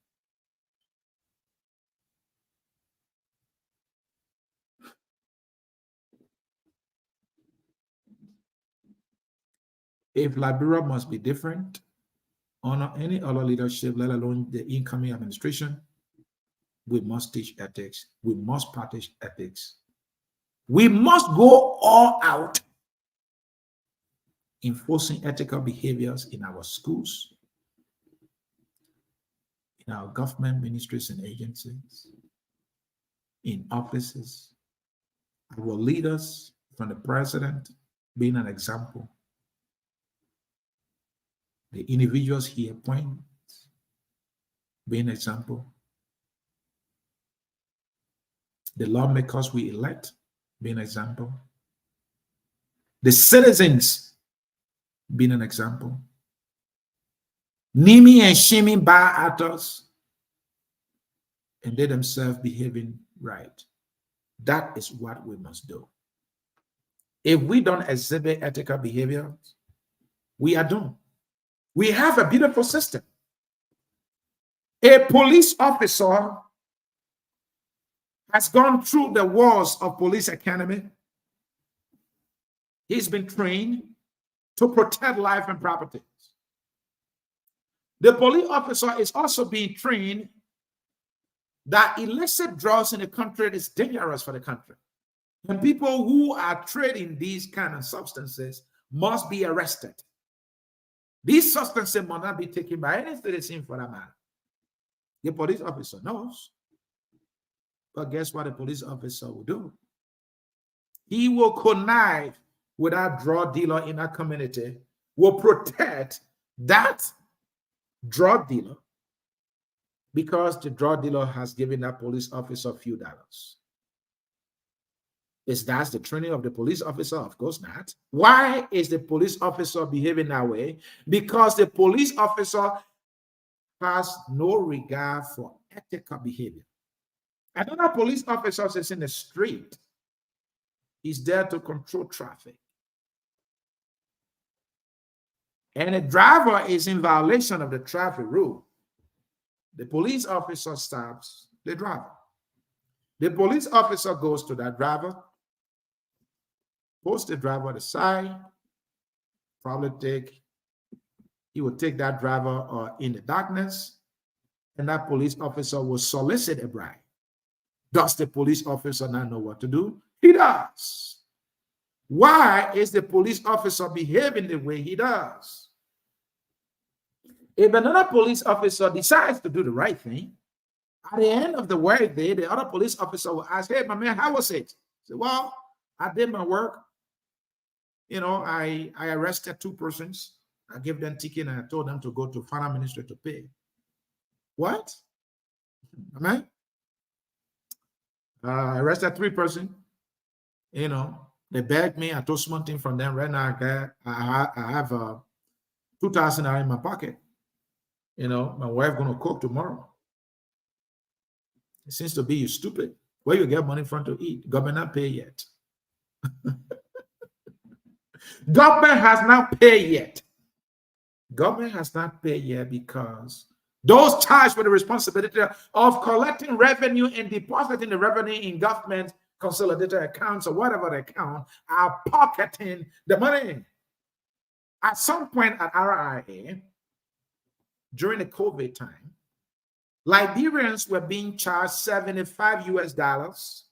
If Liberia must be different on any other leadership, let alone the incoming administration, we must teach ethics. We must practice ethics. We must go all out enforcing ethical behaviors in our schools, in our government ministries and agencies, in offices, our leaders, from the president being an example, the individuals he appoints being an example, the lawmakers we elect being an example, the citizens being an example, Nimi and Shimi bar at us, and they themselves behaving right. That is what we must do. If we don't exhibit ethical behaviors, we are doomed. We have a beautiful system. A police officer has gone through the walls of police academy. He's been trained to protect life and property. The police officer is also being trained that illicit drugs in the country is dangerous for the country. And people who are trading these kind of substances must be arrested. These substances must not be taken by any citizen for that matter. The police officer knows. But guess what the police officer will do? He will connive with that drug dealer in that community, will protect that drug dealer because the drug dealer has given that police officer a few dollars. Is that the training of the police officer? Of course not. Why is the police officer behaving that way? Because the police officer has no regard for ethical behavior. Another police officer is in the street. He's there to control traffic. And a driver is in violation of the traffic rule. The police officer stops the driver. The police officer goes to that driver, posts the driver aside, he will take that driver in the darkness, and that police officer will solicit a bribe. Does the police officer not know what to do? He does. Why is the police officer behaving the way he does? If another police officer decides to do the right thing, at the end of the workday, the other police officer will ask, "Hey, my man, how was it?" Say, "Well, I did my work. You know, I arrested 2 persons. I gave them ticket and I told them to go to finance ministry to pay." What? Amen. I arrested 3 persons. You know, they begged me. I took something from them. Right now, I have 2,000 in my pocket. You know, my wife gonna cook tomorrow. It seems to be you stupid. Where you get money from to eat? Government not pay yet. Government has not paid yet. Government has not paid yet because those charged with the responsibility of collecting revenue and depositing the revenue in government consolidated accounts or whatever the account are pocketing the money. At some point at RIA, during the COVID time, Liberians were being charged $75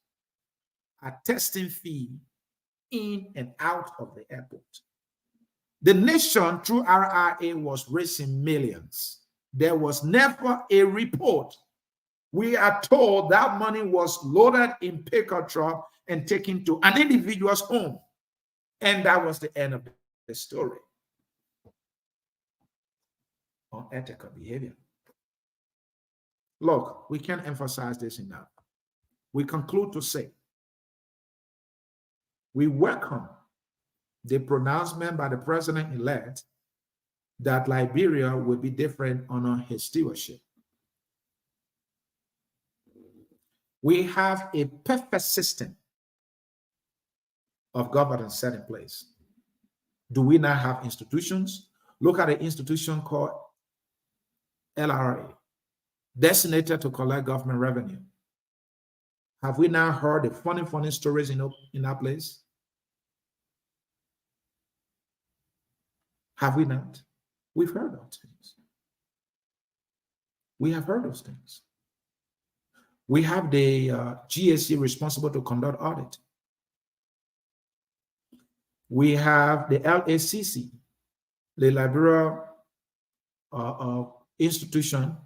a testing fee in and out of the airport. The nation through RIA was raising millions. There was never a report. We are told that money was loaded in pickup truck and taken to an individual's home. And that was the end of the story on ethical behavior. Look, we can't emphasize this enough. We conclude to say, we welcome the pronouncement by the president-elect that Liberia will be different under his stewardship. We have a perfect system of governance set in place. Do we not have institutions? Look at the institution called LRA, designated to collect government revenue. Have we now heard the funny stories in that place? Have we not? We've heard those things. We have heard those things. We have the GSC responsible to conduct audit. We have the LACC, the Liberia institution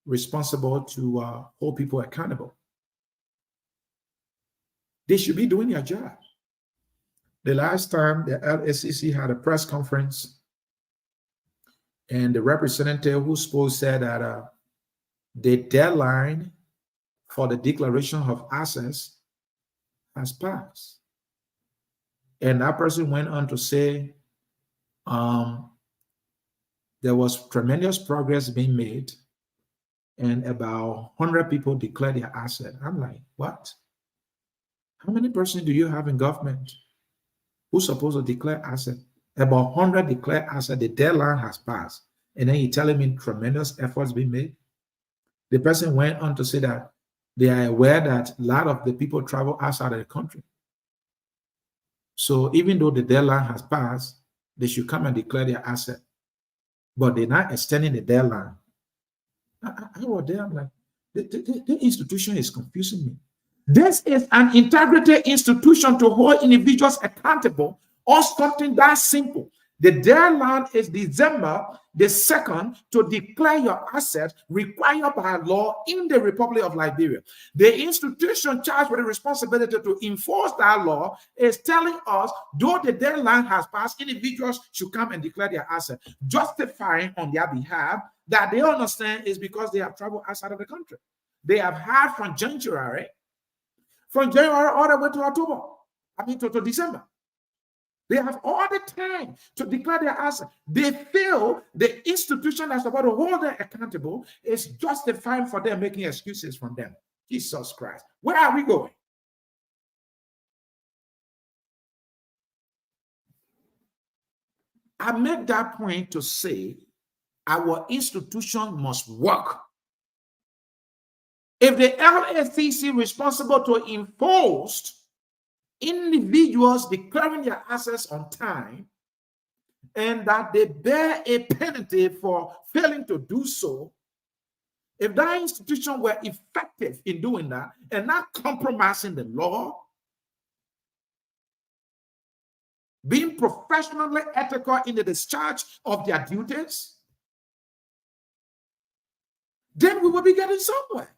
responsible to hold people accountable. They should be doing their job. The last time the LACC had a press conference, and the representative who spoke said that the deadline for the declaration of assets has passed. And that person went on to say there was tremendous progress being made, and about 100 people declared their asset. I'm like, what? How many persons do you have in government who's supposed to declare asset? About 100 declared asset. The deadline has passed. And then you're telling me tremendous efforts being made? The person went on to say that they are aware that a lot of the people travel outside of the country. So even though the deadline has passed, they should come and declare their asset. But they're not extending the deadline. I was there, I'm like, the institution is confusing me. This is an integrated institution to hold individuals accountable or something that simple. The deadline is December the 2nd to declare your asset required by law in the Republic of Liberia. The institution charged with the responsibility to enforce that law is telling us, though the deadline has passed, individuals should come and declare their asset, justifying on their behalf that they understand is because they have traveled outside of the country. They have had from January all the way to October, to December. They have all the time to declare their asset. They feel the institution that's about to hold them accountable is justifying for them making excuses from them. Jesus Christ. Where are we going? I make that point to say our institution must work. If the LACC responsible to enforce individuals declaring their assets on time and that they bear a penalty for failing to do so, if that institution were effective in doing that and not compromising the law, being professionally ethical in the discharge of their duties, then we will be getting somewhere.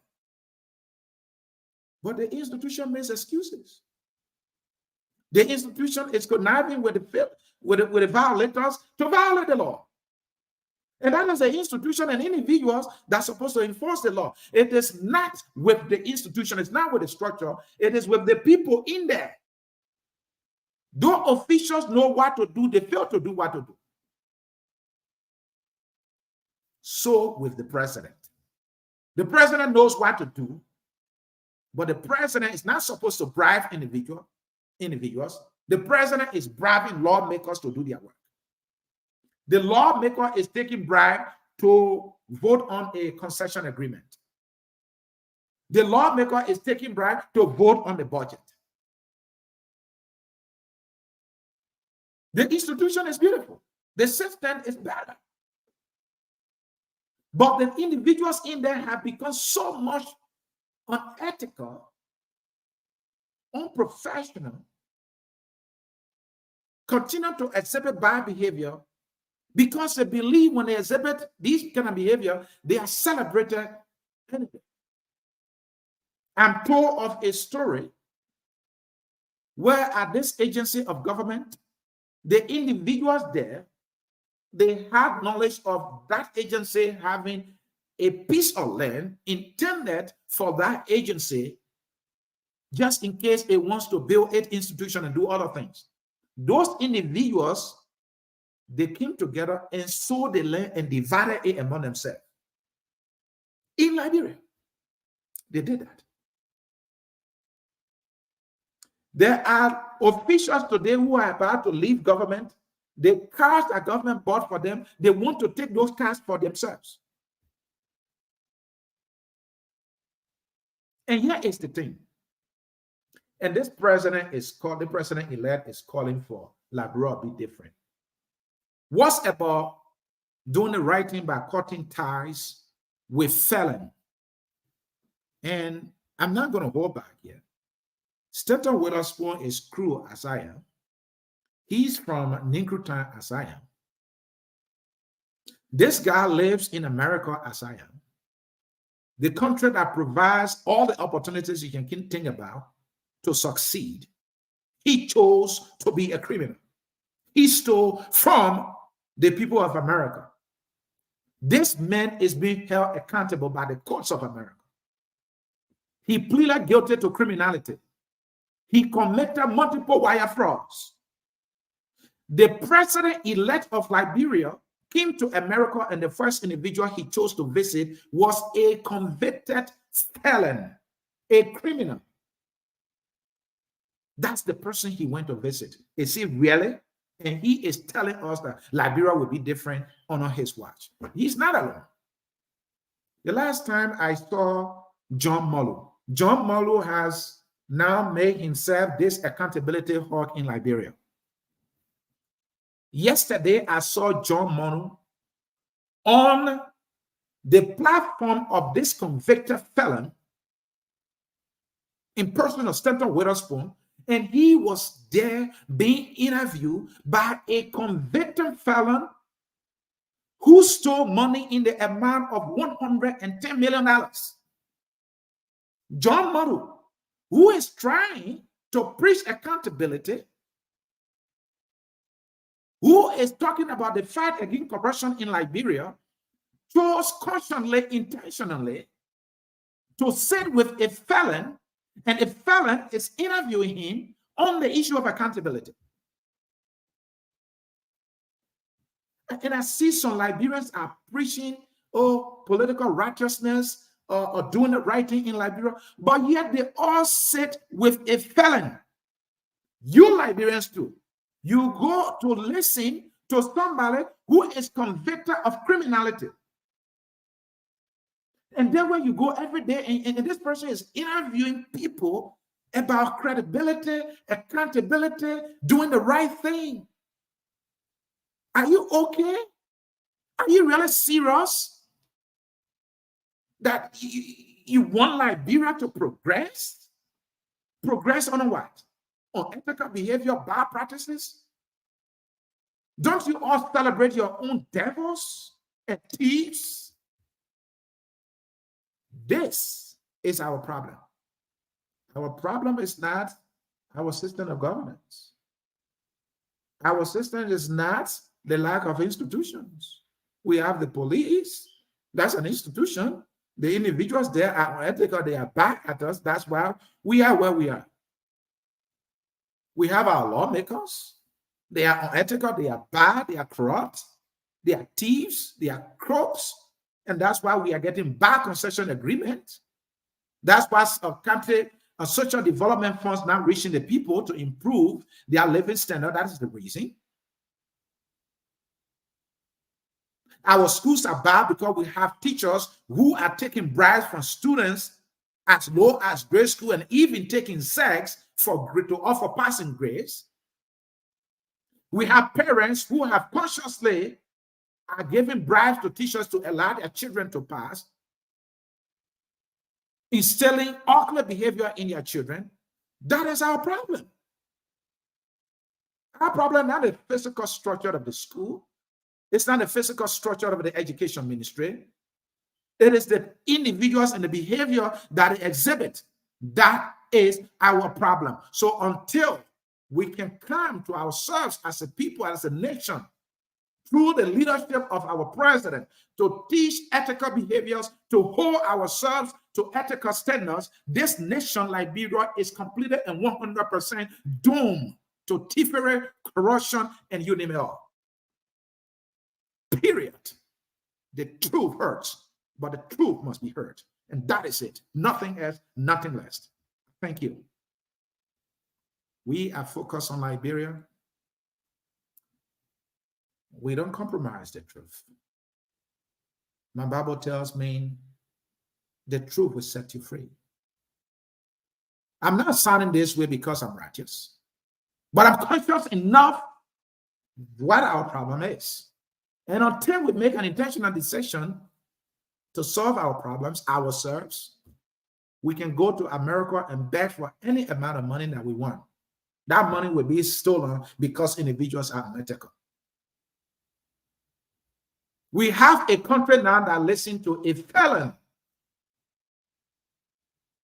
But the institution makes excuses. The institution is conniving with the violators to violate the law. And that is the institution and individuals that's supposed to enforce the law. It is not with the institution, it's not with the structure, it is with the people in there. Though officials know what to do, they fail to do what to do. So with the president. The president knows what to do, but the president is not supposed to bribe individuals. The president is bribing lawmakers to do their work. The lawmaker is taking bribe to vote on a concession agreement. The lawmaker is taking bribe to vote on the budget. The institution is beautiful. The system is better. But the individuals in there have become so much unethical, unprofessional, continue to exhibit bad behavior because they believe when they exhibit these kind of behavior, they are celebrated anyway. I'm told of a story where at this agency of government, The individuals there, they had knowledge of that agency having a piece of land intended for that agency, just in case it wants to build its institution and do other things. Those individuals, they came together and sold the land and divided it among themselves. In Liberia, they did that. There are officials today who are about to leave government. The cars that government bought for them, they want to take those cars for themselves. And here is the thing. And this president is called, the president-elect is calling for Liberia to be different. What's about doing the right thing by cutting ties with felon? And I'm not going to hold back here. Stanton Witherspoon is cruel as I am. He's from Ninkrutan as I am. This guy lives in America as I am. The country that provides all the opportunities you can think about to succeed. He chose to be a criminal. He stole from the people of America. This man is being held accountable by the courts of America. He pleaded guilty to criminality. He committed multiple wire frauds. The president-elect of Liberia came to America, and the first individual he chose to visit was a convicted felon, a criminal. That's the person he went to visit. Is he really? And he is telling us that Liberia will be different on his watch. He's not alone. The last time I saw John Molu has now made himself this accountability hawk in Liberia. Yesterday, I saw John Molu on the platform of this convicted felon in person of Stanton Witherspoon, and he was there being interviewed by a convicted felon who stole money in the amount of $110 million. John Molu, who is trying to preach accountability, who is talking about the fight against corruption in Liberia, chose consciously, intentionally to sit with a felon, and a felon is interviewing him on the issue of accountability. And I see some Liberians are preaching, political righteousness, or doing the right thing in Liberia, but yet they all sit with a felon. You Liberians too. You go to listen to somebody who is convicted of criminality. And then when you go every day, and this person is interviewing people about credibility, accountability, doing the right thing. Are you okay? Are you really serious that you want Liberia to progress? Progress on what? On ethical behavior, bad practices? Don't you all celebrate your own devils and thieves? This is our problem. Our problem is not our system of governance. Our system is not the lack of institutions. We have the police. That's an institution. The individuals there are unethical. They are back at us. That's why we are where we are. We have our lawmakers. They are unethical. They are bad. They are corrupt. They are thieves. They are crooks. And that's why we are getting bad concession agreements. That's why a country, a social development funds now reaching the people to improve their living standard. That is the reason. Our schools are bad because we have teachers who are taking bribes from students as low as grade school and even taking sex to offer passing grades. We have parents who have consciously are giving bribes to teachers to allow their children to pass, instilling awkward behavior in their children. That is our problem. Our problem, not the physical structure of the school. It's not the physical structure of the education ministry. It is the individuals and the behavior that they exhibit. That is our problem. So until we can come to ourselves as a people, as a nation, through the leadership of our president, to teach ethical behaviors, to hold ourselves to ethical standards. This nation, Liberia, is completely and 100% doomed to thievery, corruption, and you name it all. Period. The truth hurts, but the truth must be heard. And that is it. Nothing else, nothing less. Thank you. We are focused on Liberia. We don't compromise the truth. My Bible tells me the truth will set you free. I'm not sounding this way because I'm righteous, but I'm conscious enough what our problem is. And until we make an intentional decision to solve our problems ourselves, we can go to America and beg for any amount of money that we want. That money will be stolen because individuals are unethical. We have a country now that listens to a felon.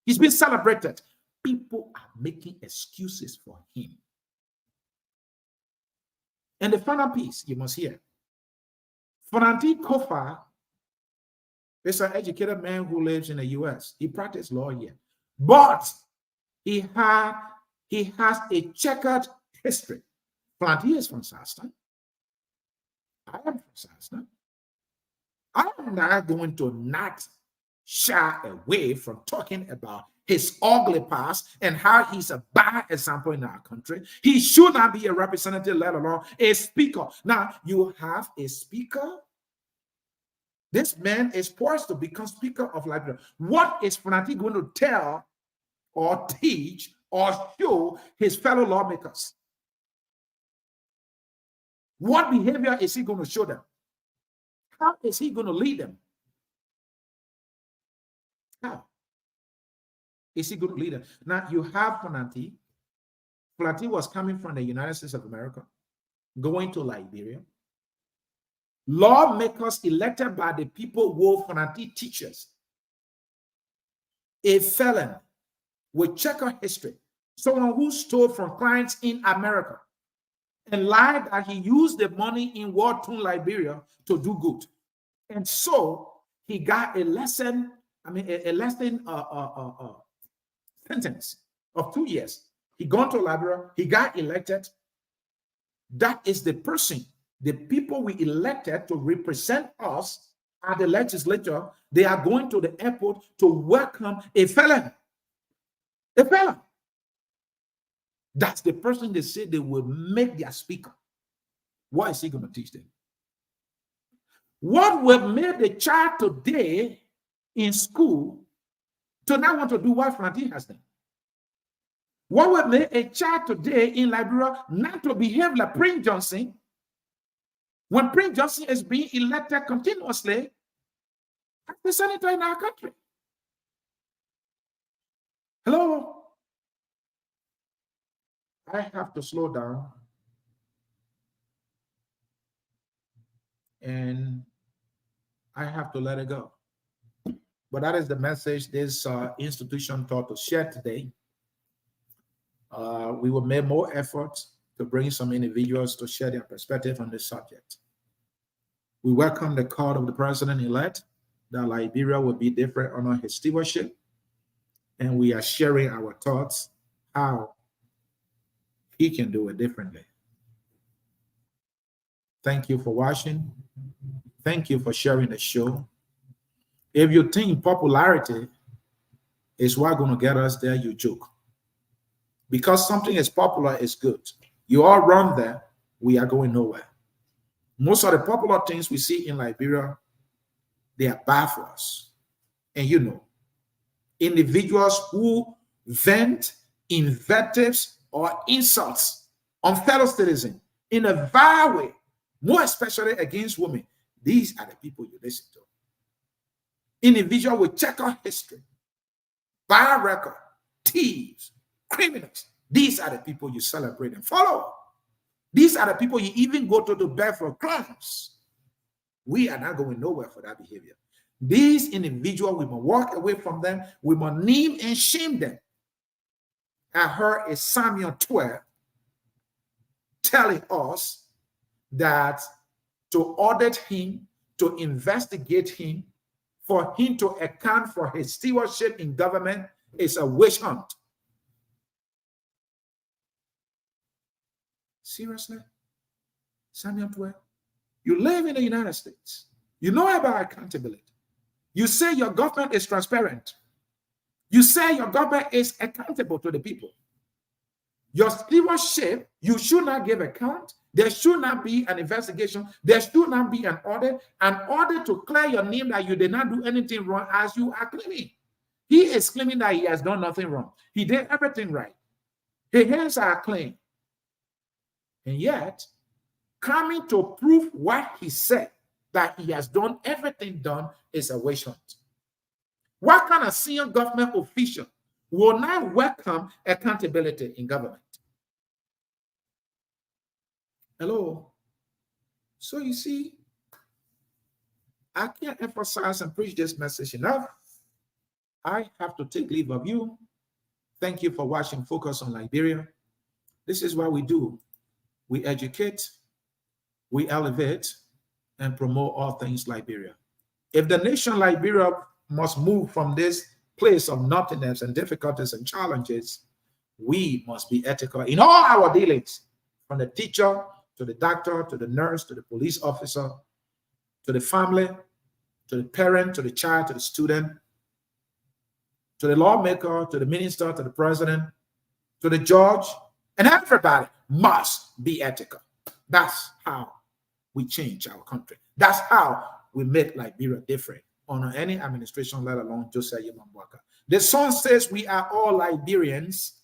He's been celebrated. People are making excuses for him. And the final piece you must hear. Fananti Kofa is an educated man who lives in the U.S. He practiced law here. But he has a checkered history. Fananti is from Southern. I am from Southern. I am not going to not shy away from talking about his ugly past and how he's a bad example in our country. He should not be a representative, let alone a speaker. Now, you have a speaker. This man is poised to become Speaker of Liberia. What is Fananti going to tell or teach or show his fellow lawmakers? What behavior is he going to show them? How is he going to lead them? How is he going to lead them? Now, you have Fananti. Fananti was coming from the United States of America, going to Liberia. Lawmakers elected by the people were Fananti teachers. A felon with checkered history, someone who stole from clients in America and lied that he used the money in war-torn Liberia to do good. And so he got a lesson, sentence of 2 years. He gone to Liberia, he got elected. That is the person, the people we elected to represent us at the legislature. They are going to the airport to welcome a felon. A felon. That's the person they say they will make their speaker. What is he going to teach them? What will make the child today in school to not want to do what Fananti has done? What will make a child today in Liberia not to behave like Prince Johnson when Prince Johnson is being elected continuously as the senator in our country? Hello? I have to slow down and I have to let it go. But that is the message this institution thought to share today. We will make more efforts to bring some individuals to share their perspective on this subject. We welcome the call of the president-elect that Liberia will be different under his stewardship, and we are sharing our thoughts how he can do it differently. Thank you for watching. Thank you for sharing the show. If you think popularity is what's going to get us there, you joke. Because something is popular is good. You all run there, we are going nowhere. Most of the popular things we see in Liberia, they are bad for us. And you know, individuals who vent invectives or insults on fellow citizens in a vile way, more especially against women, these are the people you listen to. Individuals with checkered history, bad record, thieves, criminals. These are the people you celebrate and follow. These are the people you even go to the bed for crimes. We are not going nowhere for that behavior. These individuals, we must walk away from them. We must name and shame them. I heard in Samuel 12, telling us that to audit him, to investigate him, for him to account for his stewardship in government is a witch hunt. Seriously? Samuel 12? You live in the United States. You know about accountability. You say your government is transparent. You say your government is accountable to the people. Your stewardship, you should not give account. There should not be an investigation. There should not be an audit to clear your name that you did not do anything wrong as you are claiming. He is claiming that he has done nothing wrong. He did everything right. He has our claim. And yet, coming to prove what he said, that he has done everything done, is a witch hunt. What kind of senior government official will not welcome accountability in government? Hello? So you see, I can't emphasize and preach this message enough. I have to take leave of you. Thank you for watching Focus on Liberia. This is what we do. We educate, we elevate, and promote all things Liberia. If the nation Liberia must move from this place of nothingness and difficulties and challenges, we must be ethical in all our dealings, from the teacher to the doctor, to the nurse, to the police officer, to the family, to the parent, to the child, to the student, to the lawmaker, to the minister, to the president, to the judge, and everybody must be ethical. That's how we change our country. That's how we make Liberia different on any administration, let alone Josiah Yemambwaka. The song says we are all Liberians,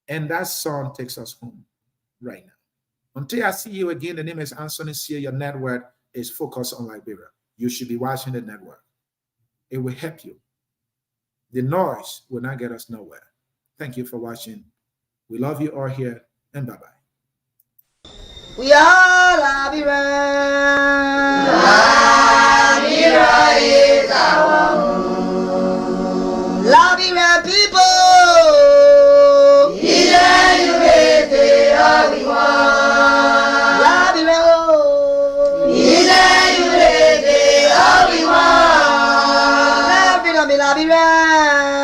and that song takes us home right now. Until I see you again, the name is Anthony Sear. Your network is Focus on Liberia. You should be watching the network. It will help you. The noise will not get us nowhere. Thank you for watching. We love you all here, and bye-bye. We are Liberia. Liberia is our home. Liberia people. Liberia.